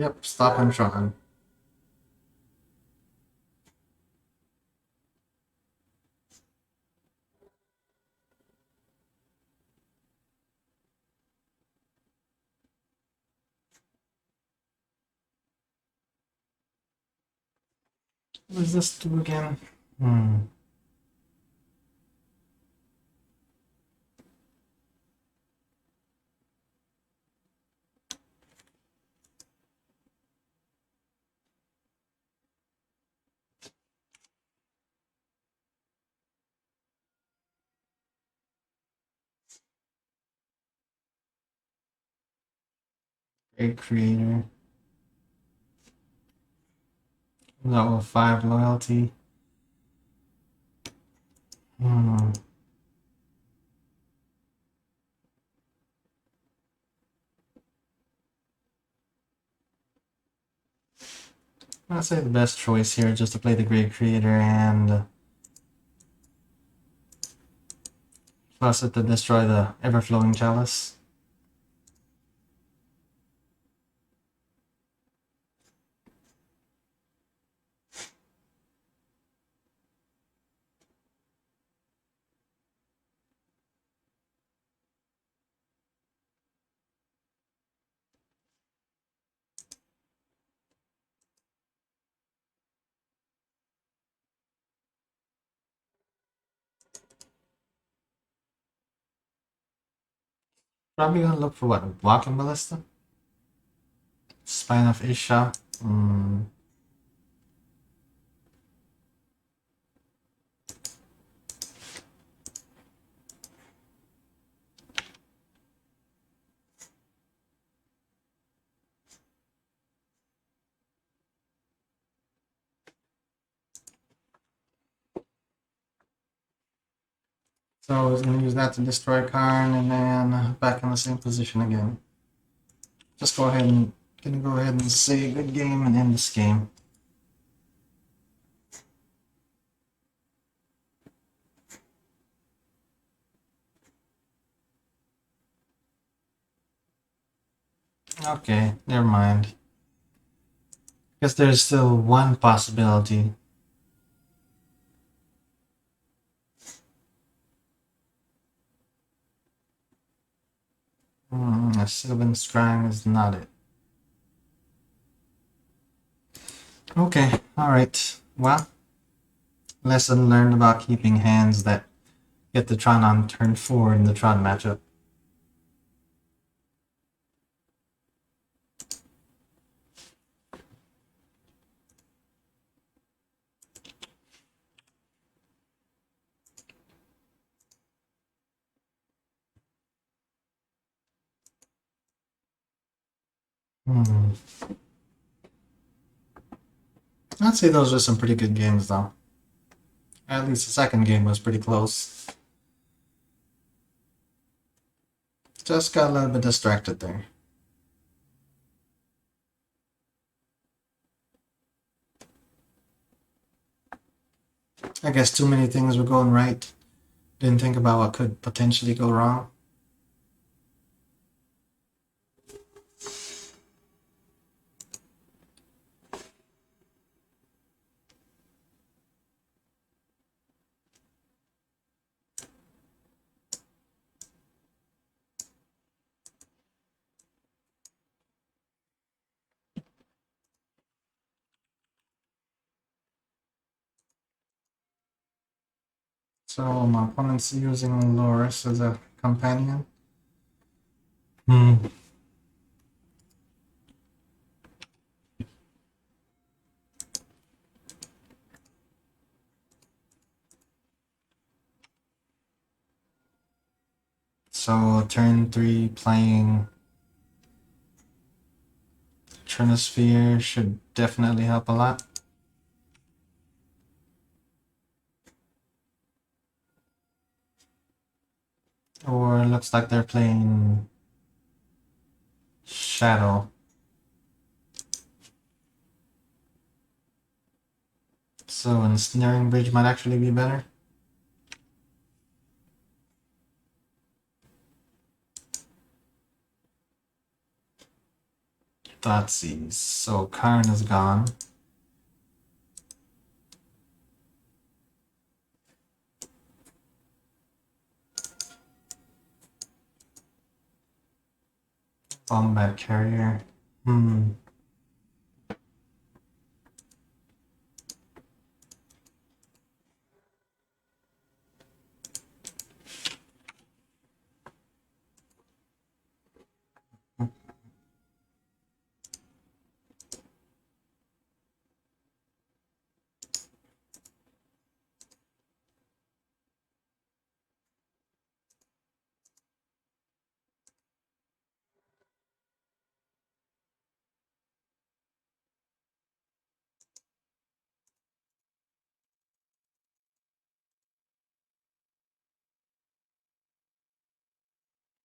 Yep, stop on Tron. What does this do again? Great Creator. Level 5 loyalty. I'd say the best choice here is just to play the Great Creator and Plus it to destroy the ever-flowing chalice. Probably gonna look for what? Walking Ballista? Spine of Isha? So I was gonna use that to destroy Karn and then back in the same position again. Just go ahead and say good game and end this game. Okay, never mind. Guess there's still one possibility. A Sylvan Scrying is not it. Okay, alright. Well, lesson learned about keeping hands that get the Tron on turn 4 in the Tron matchup. I'd say those were some pretty good games, though. At least the second game was pretty close. Just got a little bit distracted there. I guess too many things were going right. Didn't think about what could potentially go wrong. So my opponent's using Loris as a companion. So turn 3 playing Trinosphere should definitely help a lot. Or it looks like they're playing Shadow. So Ensnaring Bridge might actually be better. Thoughtseize. So Karn is gone. Combat Carrier.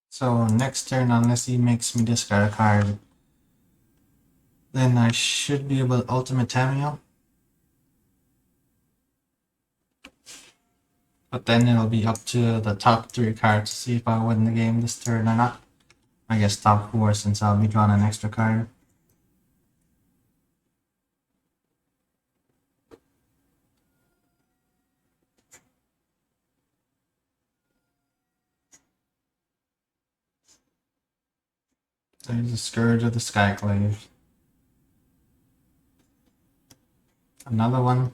So next turn, unless he makes me discard a card, then I should be able to Ultimate Tameo. But then it'll be up to the top 3 cards to see if I win the game this turn or not. I guess top 4 since I'll be drawing an extra card. There's a Scourge of the Skyclave. Another one.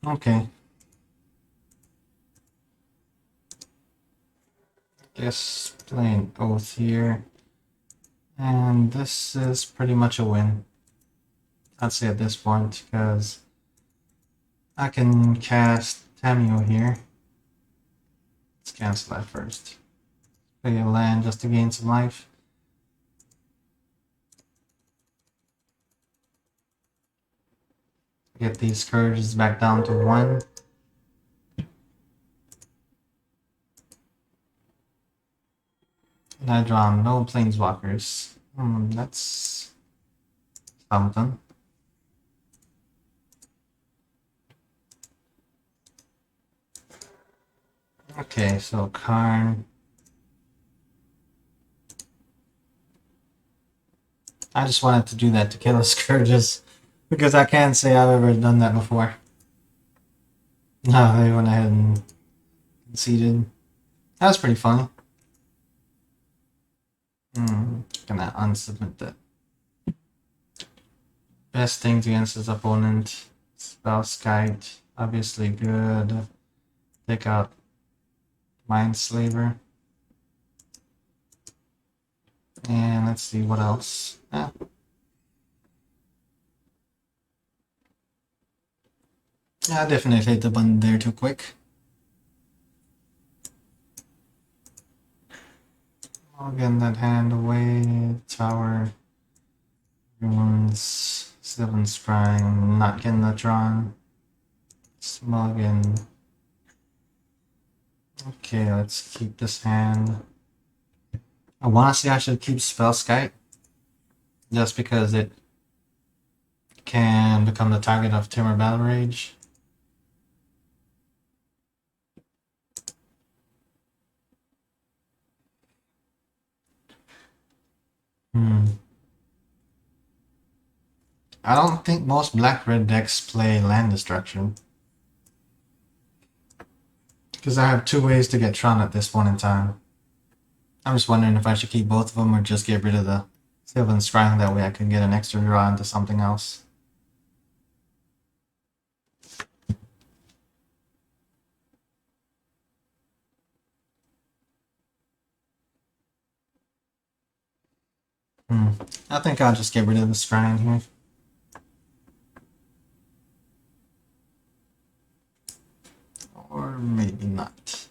Okay. Guess playing Oath here. And this is pretty much a win. I'd say at this point, because I can cast Tamio here. Let's cancel that first. Play a land just to gain some life. Get these Scourges back down to 1. And I draw no Planeswalkers. That's something. Okay, so Karn. I just wanted to do that to kill the Scourges, because I can't say I've ever done that before. No, they went ahead and conceded. That was pretty funny. Gonna unsubmit that. Best things against his opponent. Spellskite, obviously good. Take out Mindslaver. And let's see what else. I definitely hit the button there too quick. I'll get that hand away. Tower. Runes. 7 Scrying. Not getting the drawn. Smuggin. Okay, let's keep this hand. I want to say I should keep Spellskite, just because it can become the target of Timur Battle Rage. I don't think most black-red decks play land destruction, because I have 2 ways to get Tron at this point in time. I'm just wondering if I should keep both of them or just get rid of the Sylvan Scrying, that way I can get an extra draw into something else. I think I'll just get rid of the Scrying here. Or maybe not.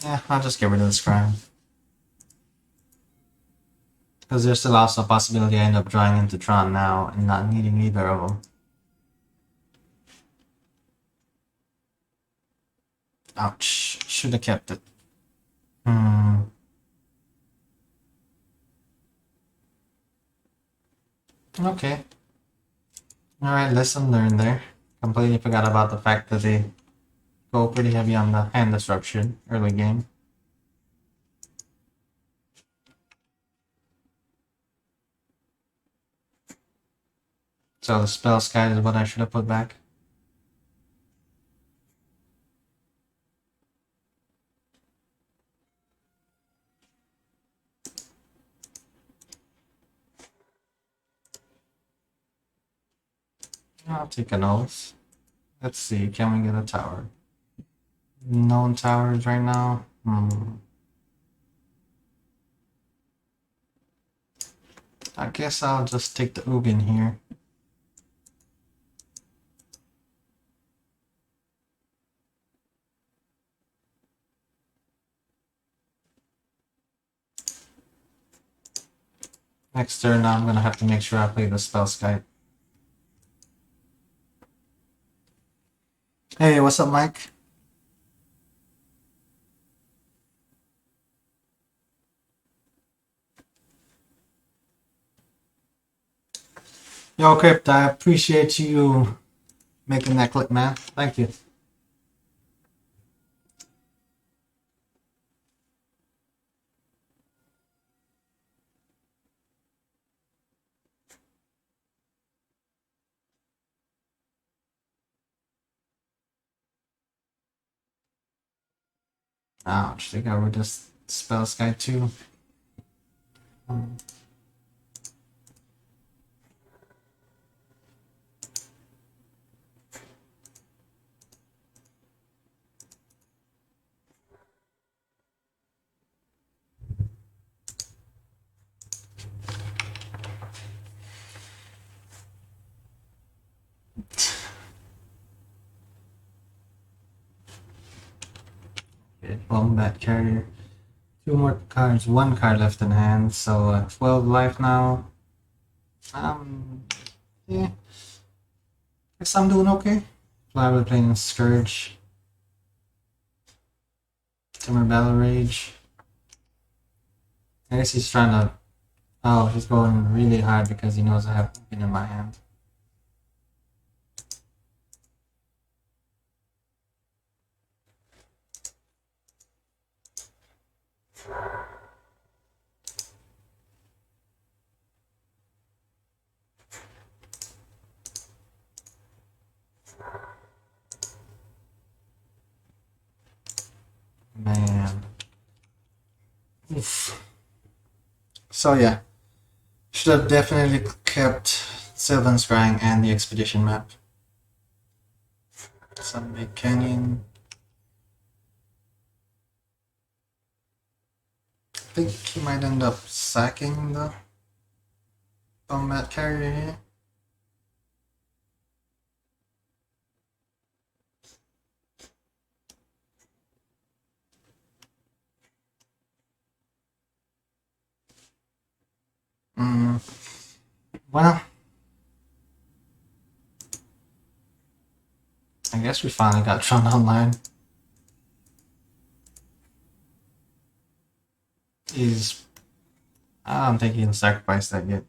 Yeah, I'll just get rid of the Scrying. Because there's still also a possibility I end up drawing into Tron now and not needing either of them. Ouch. Should have kept it. Okay. Alright, lesson learned there. Completely forgot about the fact that they go pretty heavy on the hand disruption early game. So the Spellskite is what I should have put back. I'll take an oath. Let's see, can we get a tower? No towers right now. I guess I'll just take the Ugin here. Next turn, I'm gonna have to make sure I play the Spellskite. Hey, what's up, Mike? Yo, Crypt, I appreciate you making that clip, man. Thank you. Ouch, they got rid of this spells guy too. Okay, Wombat Carrier. Two more cards, one card left in hand, so 12 life now. Yeah, guess I'm doing okay. Probably playing Scourge. Timber Battle Rage. I guess he's trying to. Oh, he's going really hard because he knows I have Open in my hand. Man. Oof. So yeah, should have definitely kept Sylvan Scrying and the Expedition map. Some big canyon. I think he might end up sacking the Wombat Carrier here. Well, I guess we finally got Tron online. I don't think he'll sacrifice that yet.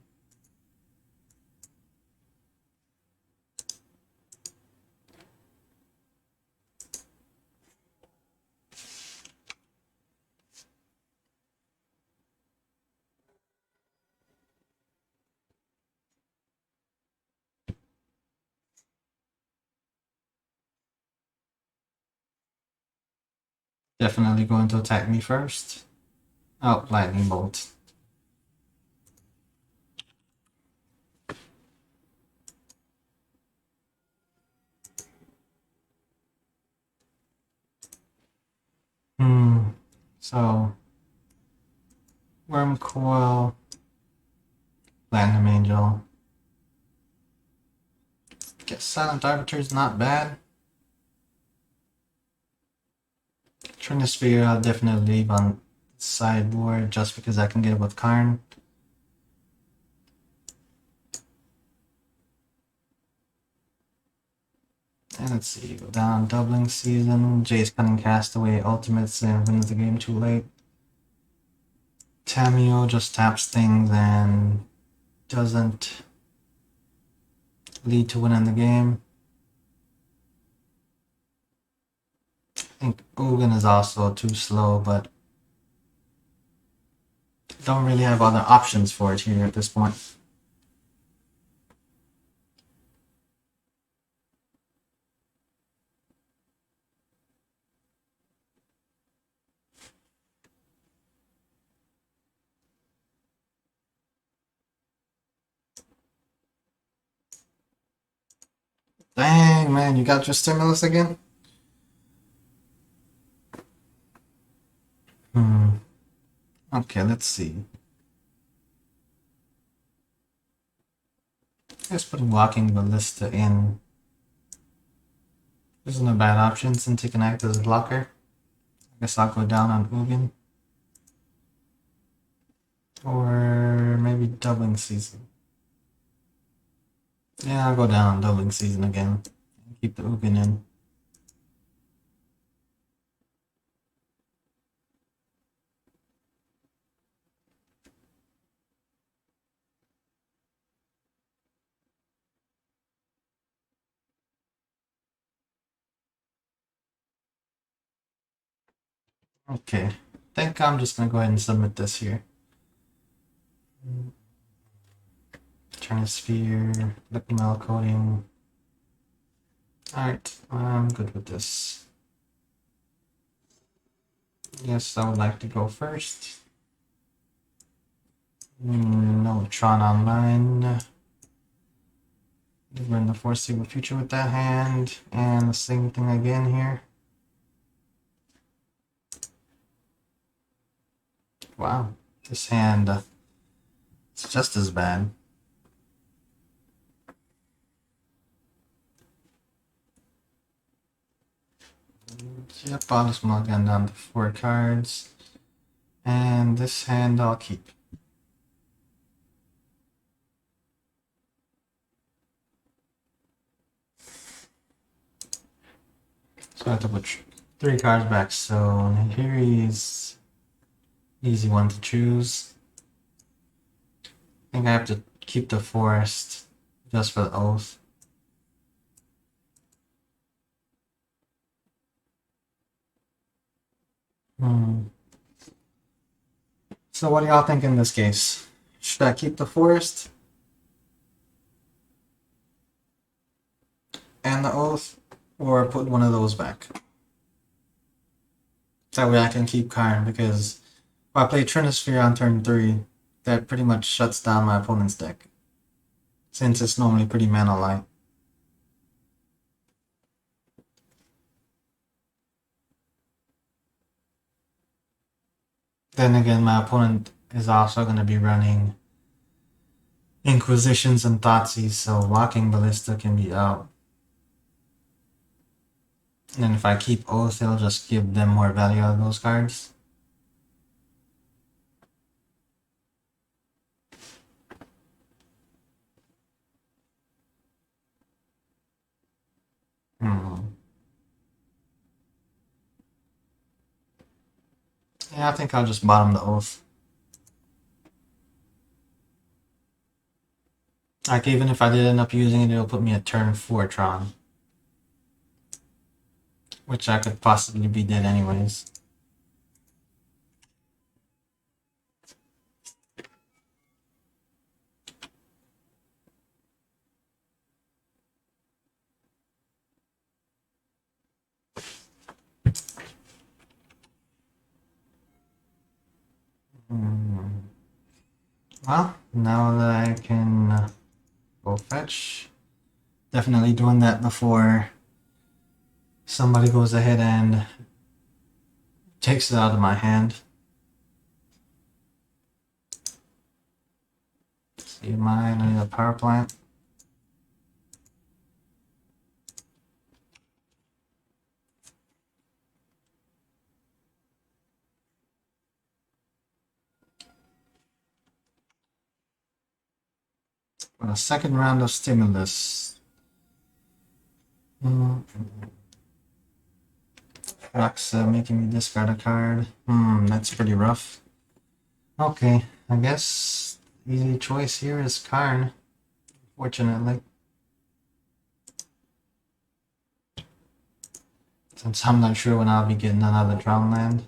Definitely going to attack me first. Oh, Lightning Bolt. So, Worm Coil, Platinum Angel. Guess Silent Arbiter is not bad. Trinisphere I'll definitely leave on sideboard just because I can get it with Karn. And let's see, go down Doubling Season, Jace Cunning Castaway, Ultimates, and wins the game too late. Tamio just taps things and doesn't lead to winning the game. I think Ugin is also too slow, but don't really have other options for it here at this point. Dang, man, you got your stimulus again? Okay, let's see. Let's put Walking Ballista in. This isn't a bad option since he can act as a blocker. I guess I'll go down on Ugin. Or maybe Doubling Season. Yeah, I'll go down on Doubling Season again. Keep the Ugin in. Okay, I think I'm just gonna go ahead and submit this here. Trinisphere, liquid metal coating. Alright, I'm good with this. Yes, I would like to go first. No Tron Online. We're in the foreseeable future with that hand, and the same thing again here. Wow, this hand it's just as bad. Yep, I'll just mulligan down to 4 cards, and this hand I'll keep. So I have to put 3 cards back, so here is easy one to choose. I think I have to keep the forest just for the oath. So what do y'all think in this case? Should I keep the forest and the oath, or put one of those back? That way I can keep Karn, because if I play Trinisphere on turn 3, that pretty much shuts down my opponent's deck, since it's normally pretty mana light. Then again, my opponent is also going to be running Inquisitions and Thoughtseize, so Walking Ballista can be out. And if I keep Oath, it'll just give them more value out of those cards. Yeah, I think I'll just bottom the Oath. Like, even if I did end up using it, it'll put me at turn 4 Tron. Which I could possibly be dead anyways. Well, now that I can go fetch, definitely doing that before somebody goes ahead and takes it out of my hand. See mine, I need a power plant. A second round of stimulus. Rock's making me discard a card. That's pretty rough. Okay, I guess easy choice here is Karn, fortunately. Since I'm not sure when I'll be getting another drown land.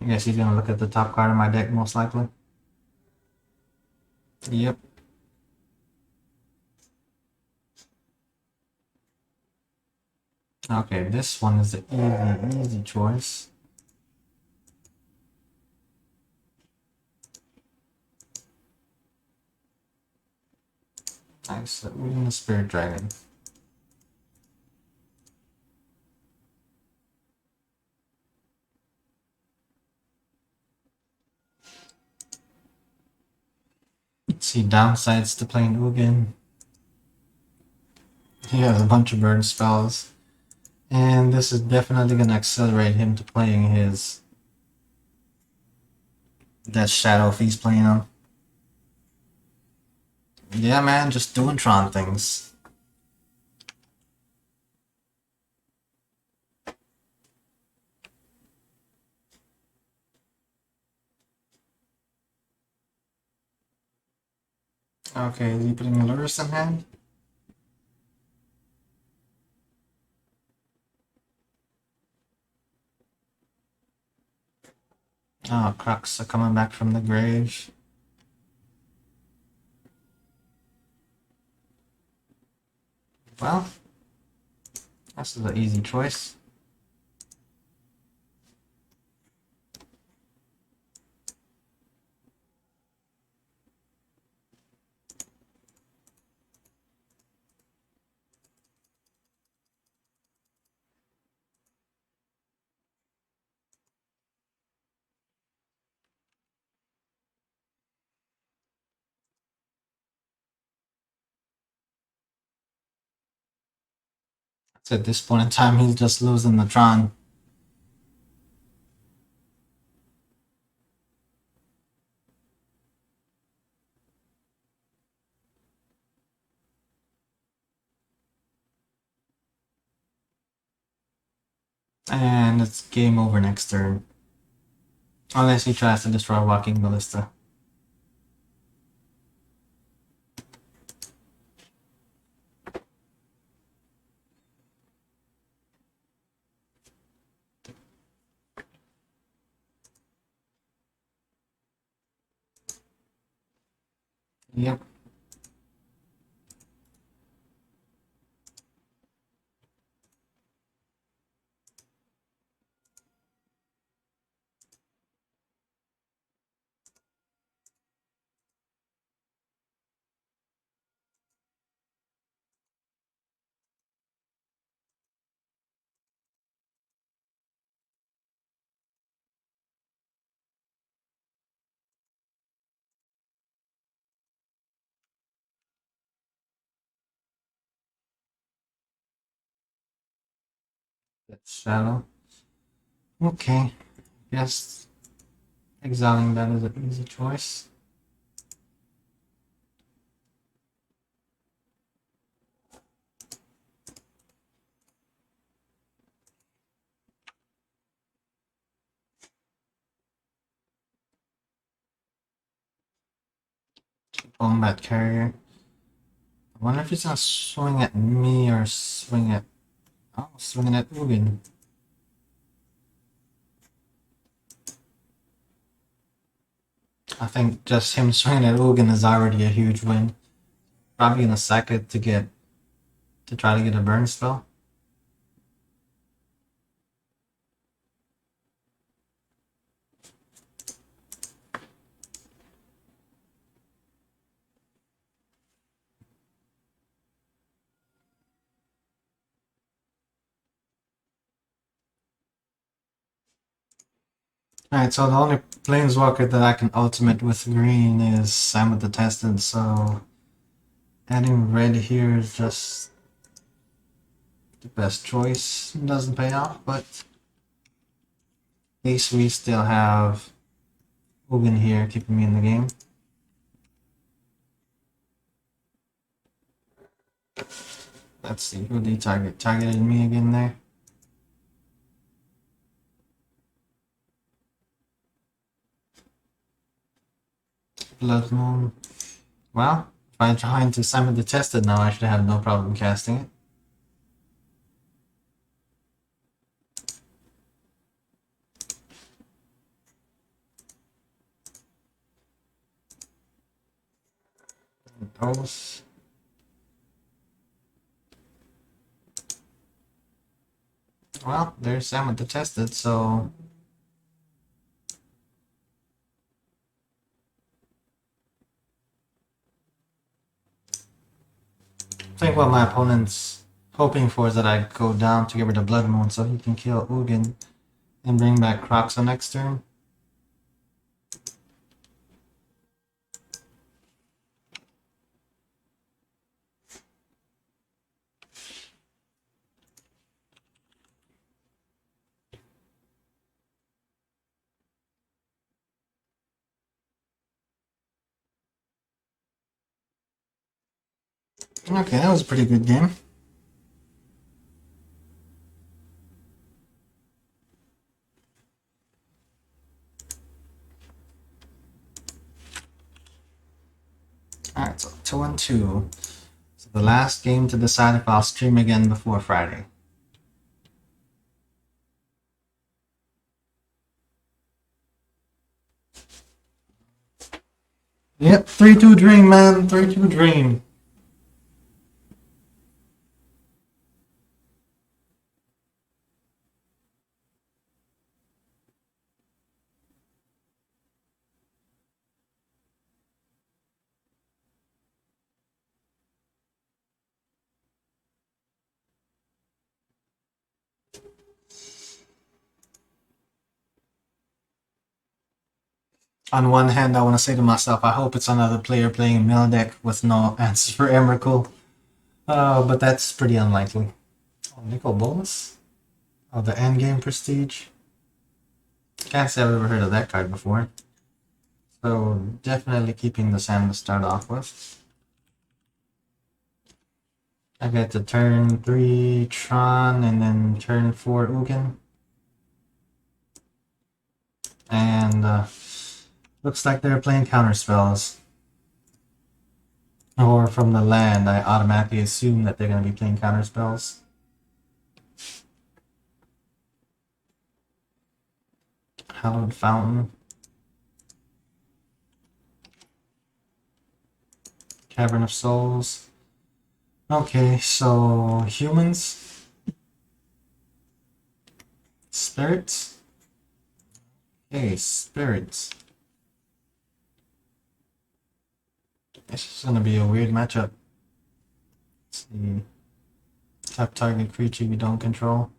I guess he's gonna look at the top card of my deck most likely. Yep. Okay, this one is the easy choice. Nice, reading the Spirit Dragon. Let's see, downsides to playing Ugin. He has a bunch of burn spells. And this is definitely going to accelerate him to playing his that shadow if he's playing on. Yeah, man, just doing Tron things. Okay, is he putting lures in hand? Oh, Crocs are coming back from the grave. Well, this is an easy choice. So at this point in time, he's just losing the Tron. And it's game over next turn. Unless he tries to destroy Walking Ballista. Yep. That's shallow. Okay. Yes. Exiling that is an easy choice. Combat carrier. I wonder if he's gonna swing at me or swing at. Oh, swinging at Ugin. I think just him swinging at Ugin is already a huge win. Probably gonna sack it to try to get a burn spell. Alright, so the only planeswalker that I can ultimate with green is Sam with the Tested, so adding red here is just the best choice. It doesn't pay off, but at least we still have Ugin here keeping me in the game. Let's see, who did he target? Targeted me again there. Blood Moon. Well, if I'm trying to summon the Tested now, I should have no problem casting it. Those. Well, there's Sam with the Tested, so I think what my opponent's hoping for is that I go down to get rid of Blood Moon so he can kill Ugin and bring back Crocs on next turn. Okay, that was a pretty good game. Alright, Alright, so 2-2. So the last game to decide if I'll stream again before Friday. Yep, 3-2 dream, man. 3-2 dream. On one hand, I want to say to myself, I hope it's another player playing mill deck with no answers for Emrakul. But that's pretty unlikely. Oh, Nickel bonus? Oh, the endgame prestige? Can't say I've ever heard of that card before. So definitely keeping the sand to start off with. I get to turn 3 Tron and then turn 4 Ugin. And looks like they're playing counter spells. Or from the land, I automatically assume that they're going to be playing counter spells. Hallowed Fountain. Cavern of Souls. Okay, so humans. Spirits. Okay, spirits. This is gonna be a weird matchup. Let's see. Tap target creature you don't control.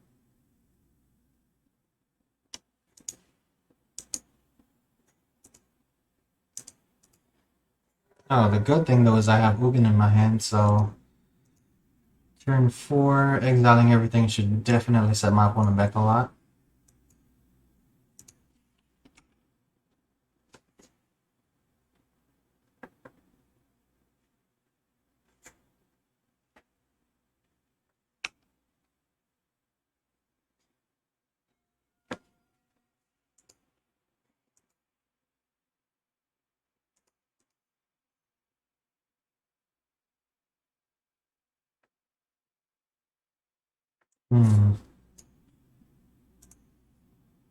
Oh, the good thing though is I have Ugin in my hand, so turn 4, exiling everything should definitely set my opponent back a lot.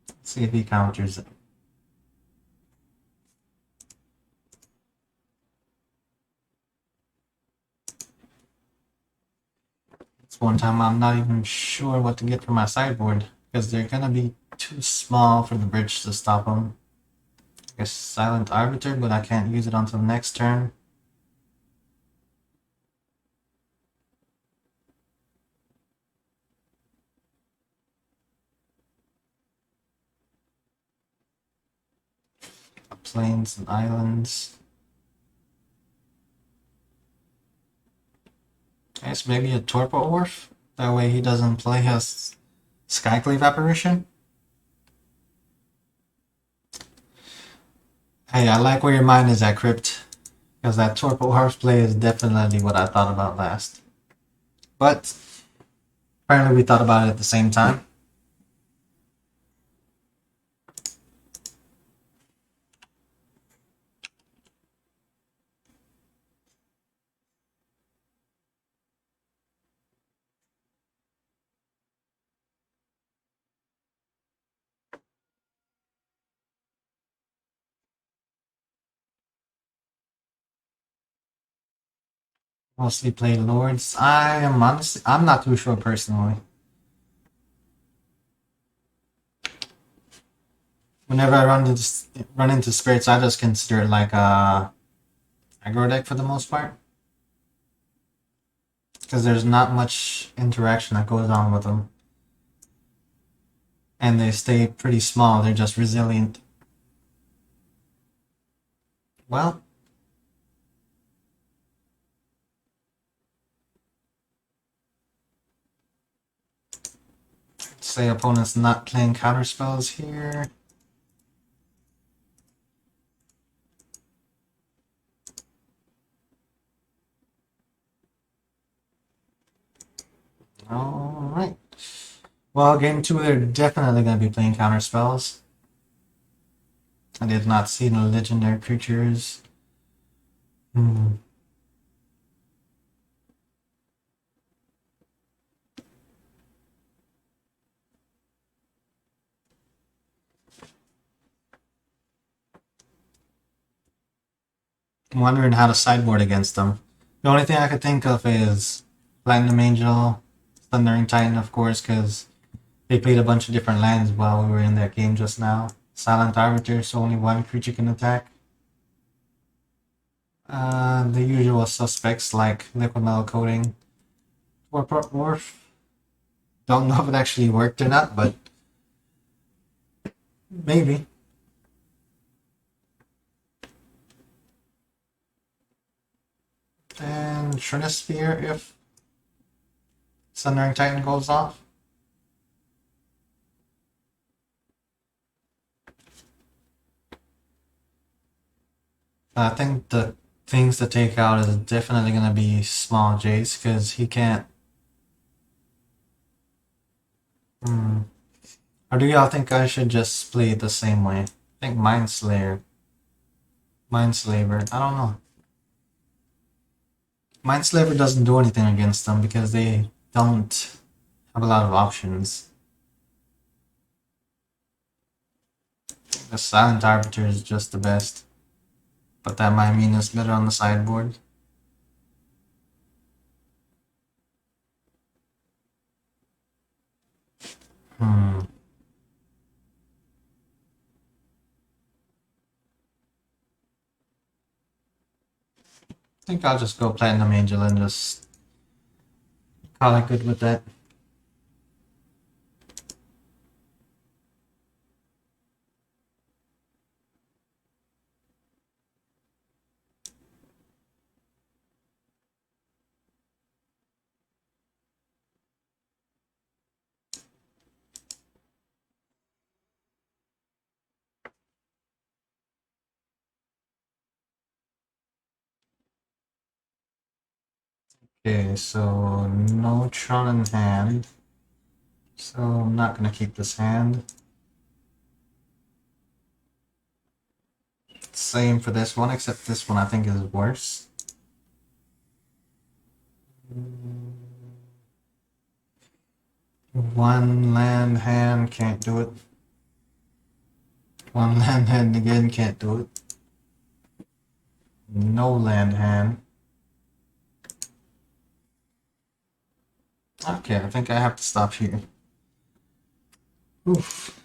Let's see if he counters it. It's one time I'm not even sure what to get for my sideboard, because they're gonna be too small for the bridge to stop them. I guess Silent Arbiter, but I can't use it until next turn. Plains and islands. I guess maybe a Torpor Orf? That way he doesn't play his Skyclave Apparition. Hey, I like where your mind is at, Crypt. Because that Torpor Orf play is definitely what I thought about last. But apparently we thought about it at the same time. Mostly play Lords. I'm not too sure personally. Whenever I run into spirits, I just consider it like a aggro deck for the most part, because there's not much interaction that goes on with them, and they stay pretty small. They're just resilient. Well, say opponent's not playing counter spells here. Alright. Well, game 2, they're definitely going to be playing counter spells. I did not see the legendary creatures. I'm wondering how to sideboard against them. The only thing I could think of is Platinum Angel, Thundering Titan, of course, because they played a bunch of different lands while we were in that game just now. Silent Arbiter, so only one creature can attack. The usual suspects like Liquid Metal Coating, Warp. Don't know if it actually worked or not, but maybe. And Trinisphere if Thundering Titan goes off. I think the things to take out is definitely going to be small Jace because he can't. Or do y'all think I should just play it the same way? I think Mindslayer. Mindslaver. I don't know. Mindslaver doesn't do anything against them because they don't have a lot of options. The Silent Arbiter is just the best. But that might mean it's better on the sideboard. I think I'll just go Platinum Angel and just call it good with that. Okay, so no Tron in hand. So I'm not gonna keep this hand. Same for this one, except this one I think is worse. One land hand, can't do it. One land hand again, can't do it. No land hand. Okay, I think I have to stop here. Oof.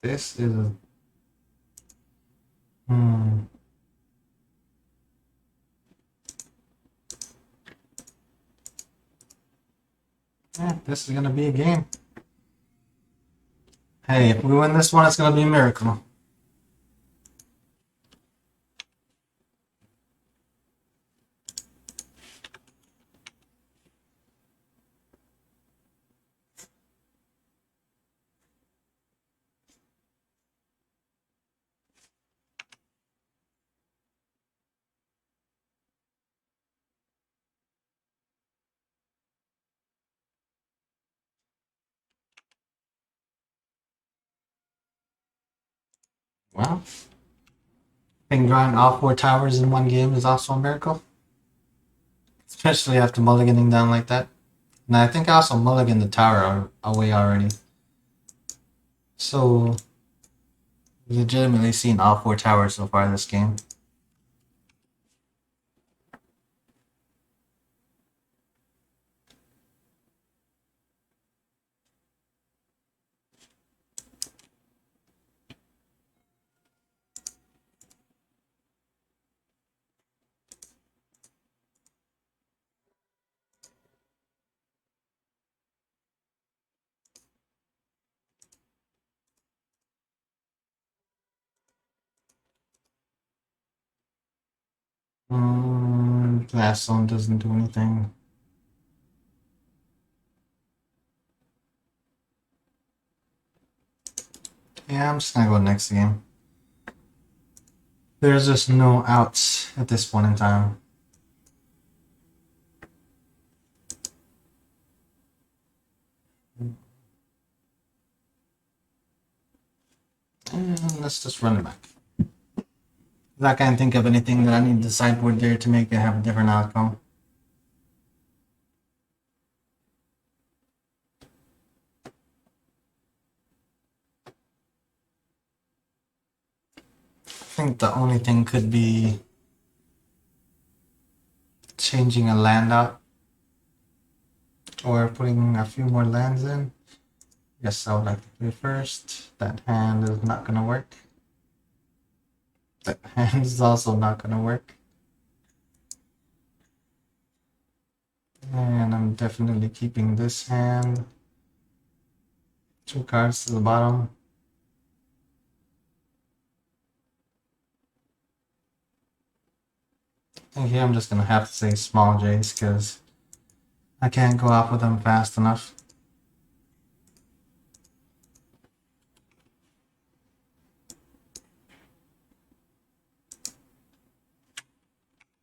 This is a... Yeah, this is gonna be a game. Hey, if we win this one, it's gonna be a miracle. Well, I think drawing all four towers in one game is also a miracle. Especially after mulliganing down like that. And I think I also mulliganed the tower away already. So, legitimately seen all four towers so far this game. Glass zone doesn't do anything. Yeah, I'm just gonna go next game. There's just no outs at this point in time. And let's just run it back. I can't think of anything that I need the sideboard there to make it have a different outcome. I think the only thing could be changing a land out or putting a few more lands in. Yes, I would like to play first. That hand is not gonna work. That hand is also not gonna work. And I'm definitely keeping this hand. 2 cards to the bottom. I think here I'm just gonna have to say small J's because I can't go off with them fast enough.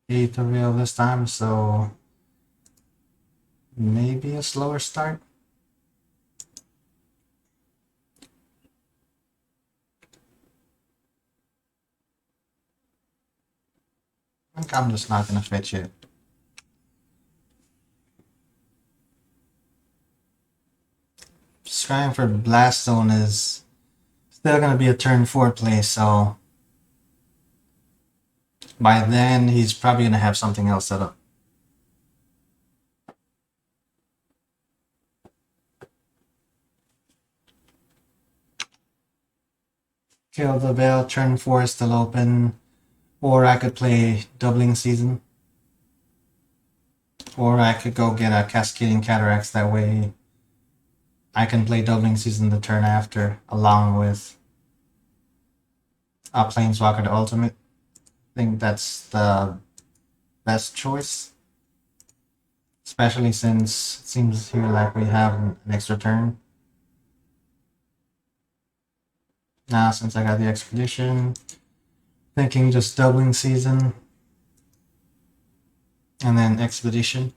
Eighth reveal this time, so maybe a slower start. I think I'm just not gonna fetch it. Scrying for Blast Zone is still gonna be a turn 4 play, so by then he's probably gonna have something else set up. Kill the Veil, turn 4 is still open. Or I could play Doubling Season. Or I could go get a Cascading Cataracts, that way I can play Doubling Season the turn after, along with a Planeswalker the Ultimate. I think that's the best choice. Especially since it seems here like we have an extra turn. Now, since I got the Expedition, thinking just Doubling Season and then Expedition.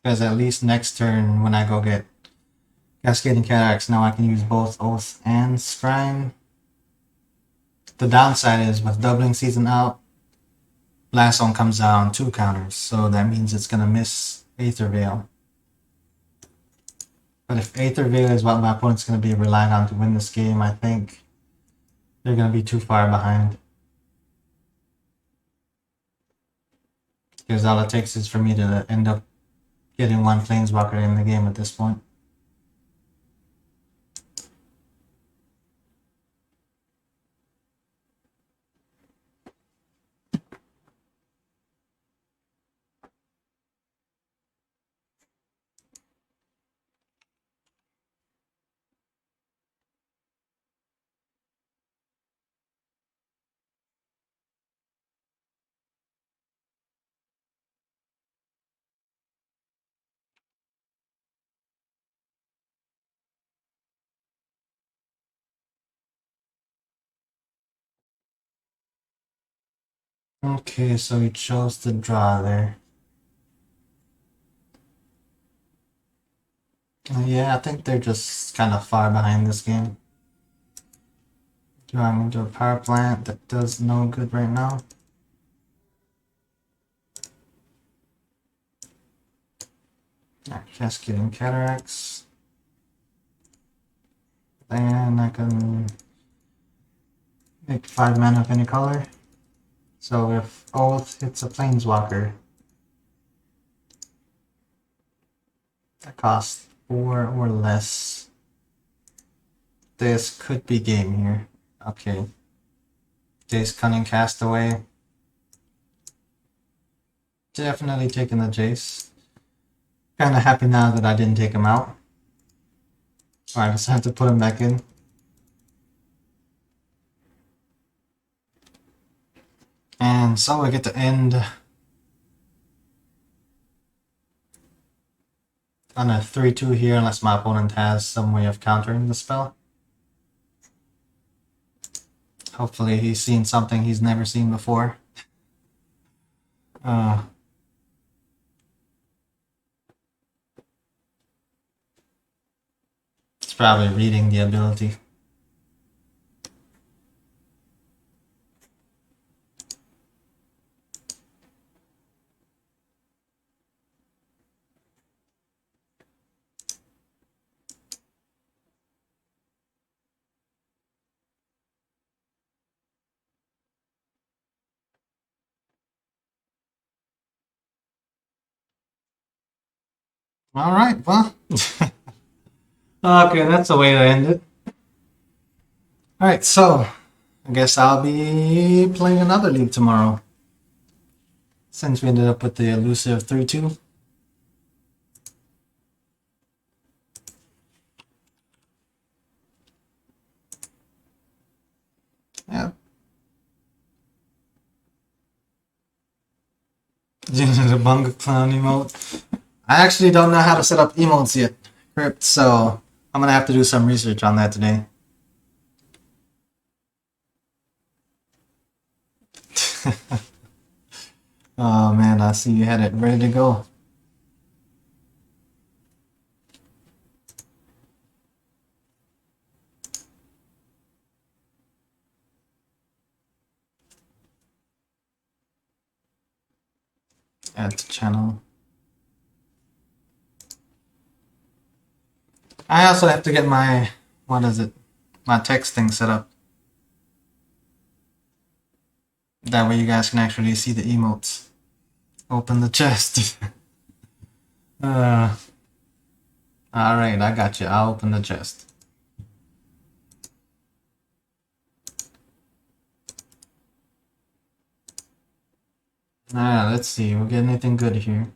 Because at least next turn when I go get Cascading Cataracts, now I can use both Oath and Scrying. The downside is with Doubling Season out, Blast Zone comes down 2 counters, so that means it's gonna miss Aether Veil. But if Aether Veil is what my opponent's gonna be relying on to win this game, I think they're gonna be too far behind. Because all it takes is for me to end up getting one Planeswalker in the game at this point. Okay, so he chose to draw there. Yeah, I think they're just kind of far behind this game. Drawing into a power plant that does no good right now. Cascading Cataracts. Then I can make 5 mana of any color. So if Oath hits a Planeswalker, that costs 4 or less. This could be game here. Okay. Jace Cunning Castaway. Definitely taking the Jace. Kinda happy now that I didn't take him out. So I just have to put him back in. And so I get to end on a 3-2 here unless my opponent has some way of countering the spell. Hopefully he's seen something he's never seen before. Uh, it's probably reading the ability. All right, well. Okay, that's the way to end it. All right, so I guess I'll be playing another league tomorrow. Since we ended up with the elusive 3-2. Yeah. The Bunga Clown emote. I actually don't know how to set up emotes yet, Crypt, so I'm gonna have to do some research on that today. Oh man, I see you had it ready to go. Add to channel. I also have to get my, what is it? My text thing set up. That way you guys can actually see the emotes. Open the chest. Alright, I got you. I'll open the chest. Let's see. We'll get anything good here.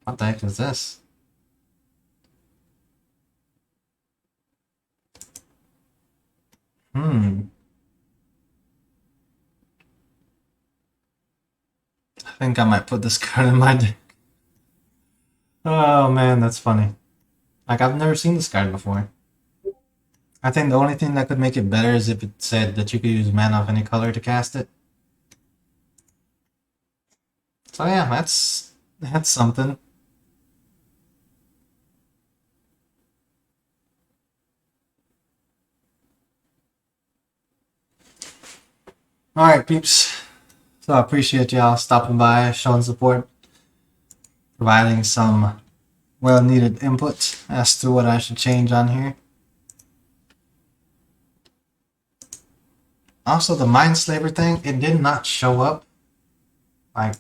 What the heck is this? I think I might put this card in my deck. Oh man, that's funny. Like, I've never seen this card before. I think the only thing that could make it better is if it said that you could use mana of any color to cast it. So yeah, that's something. Alright, peeps. So I appreciate y'all stopping by, showing support, providing some well-needed input as to what I should change on here. Also, the Mindslaver thing, it did not show up. Like,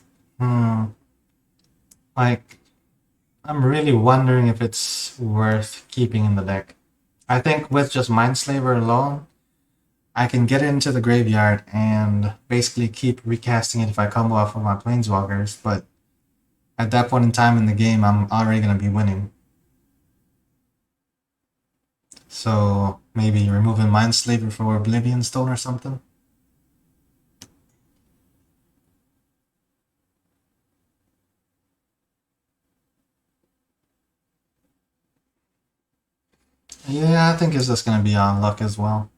like, I'm really wondering if it's worth keeping in the deck. I think with just Mindslaver alone, I can get it into the graveyard and basically keep recasting it if I combo off of my Planeswalkers, but at that point in time in the game, I'm already going to be winning. So maybe removing Mindslaver for Oblivion Stone or something. Yeah, I think it's just going to be on luck as well.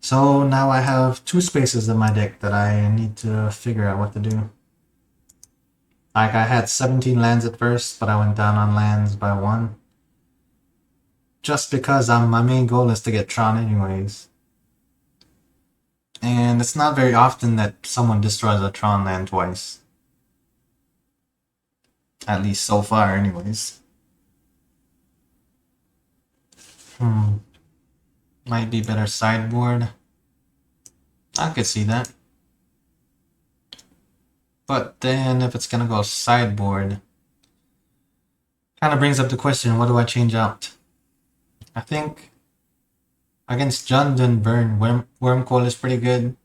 So now I have 2 spaces in my deck that I need to figure out what to do. Like, I had 17 lands at first, but I went down on lands by 1. Just because my main goal is to get Tron anyways. And it's not very often that someone destroys a Tron land twice. At least so far anyways. Might be better sideboard. I could see that. But then if it's gonna go sideboard, kind of brings up the question, what do I change out? I think against Jundun Burn, Wormcoil is pretty good.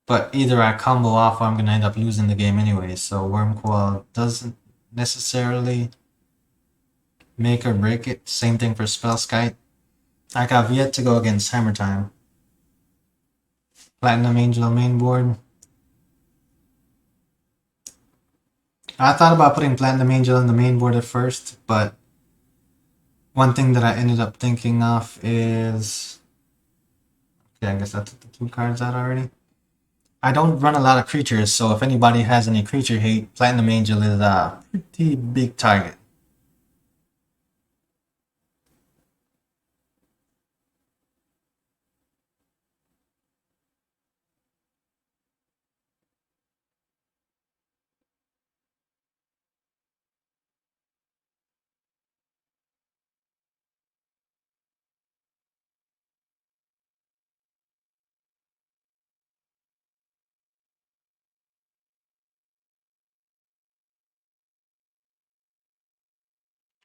But either I combo off or I'm gonna end up losing the game anyway, so Wormcoil doesn't necessarily make or break it. Same thing for Spellskite. Like, I've yet to go against Hammer Time. Platinum Angel main board. I thought about putting Platinum Angel on the main board at first, but one thing that I ended up thinking of is Okay, I guess I took the 2 cards out already. I don't run a lot of creatures, so if anybody has any creature hate, Platinum Angel is a pretty big target.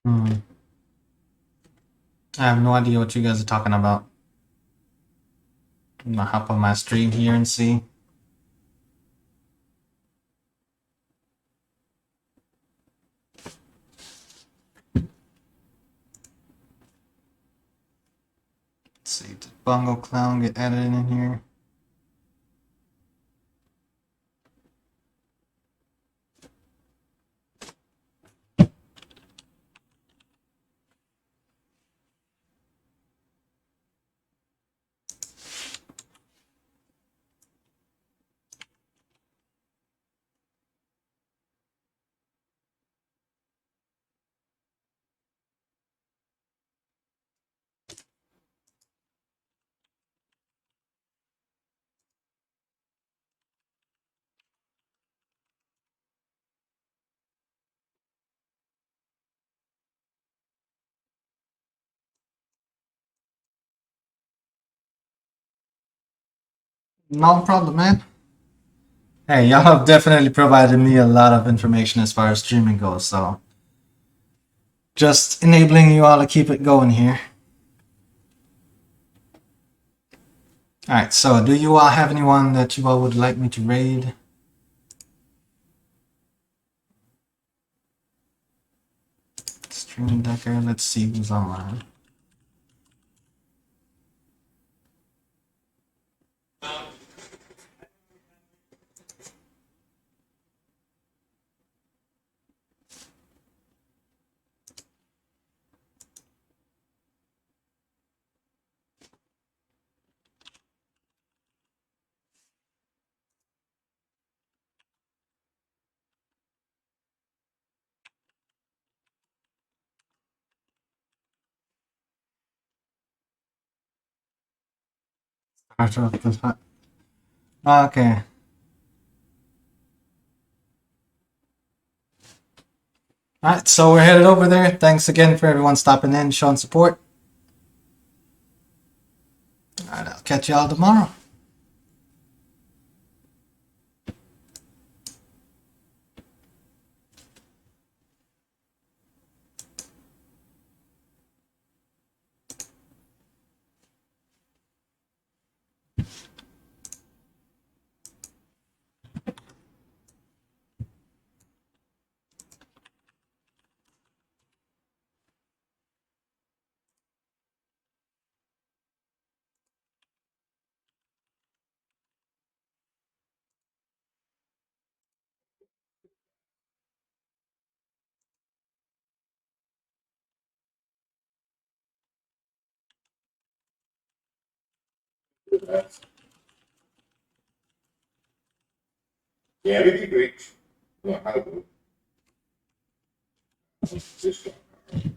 Hmm. I have no idea what you guys are talking about. I'm gonna hop on my stream here and see. Let's see, did Bongo Clown get added in here? No problem, man. Hey, y'all have definitely provided me a lot of information as far as streaming goes, so just enabling you all to keep it going here. Alright, so do you all have anyone that you all would like me to raid? Stream Decker, let's see who's online. Okay. Alright, so we're headed over there. Thanks again for everyone stopping in, showing support. Alright, I'll catch y'all tomorrow. Yeah, everything great. No, how to do. This one.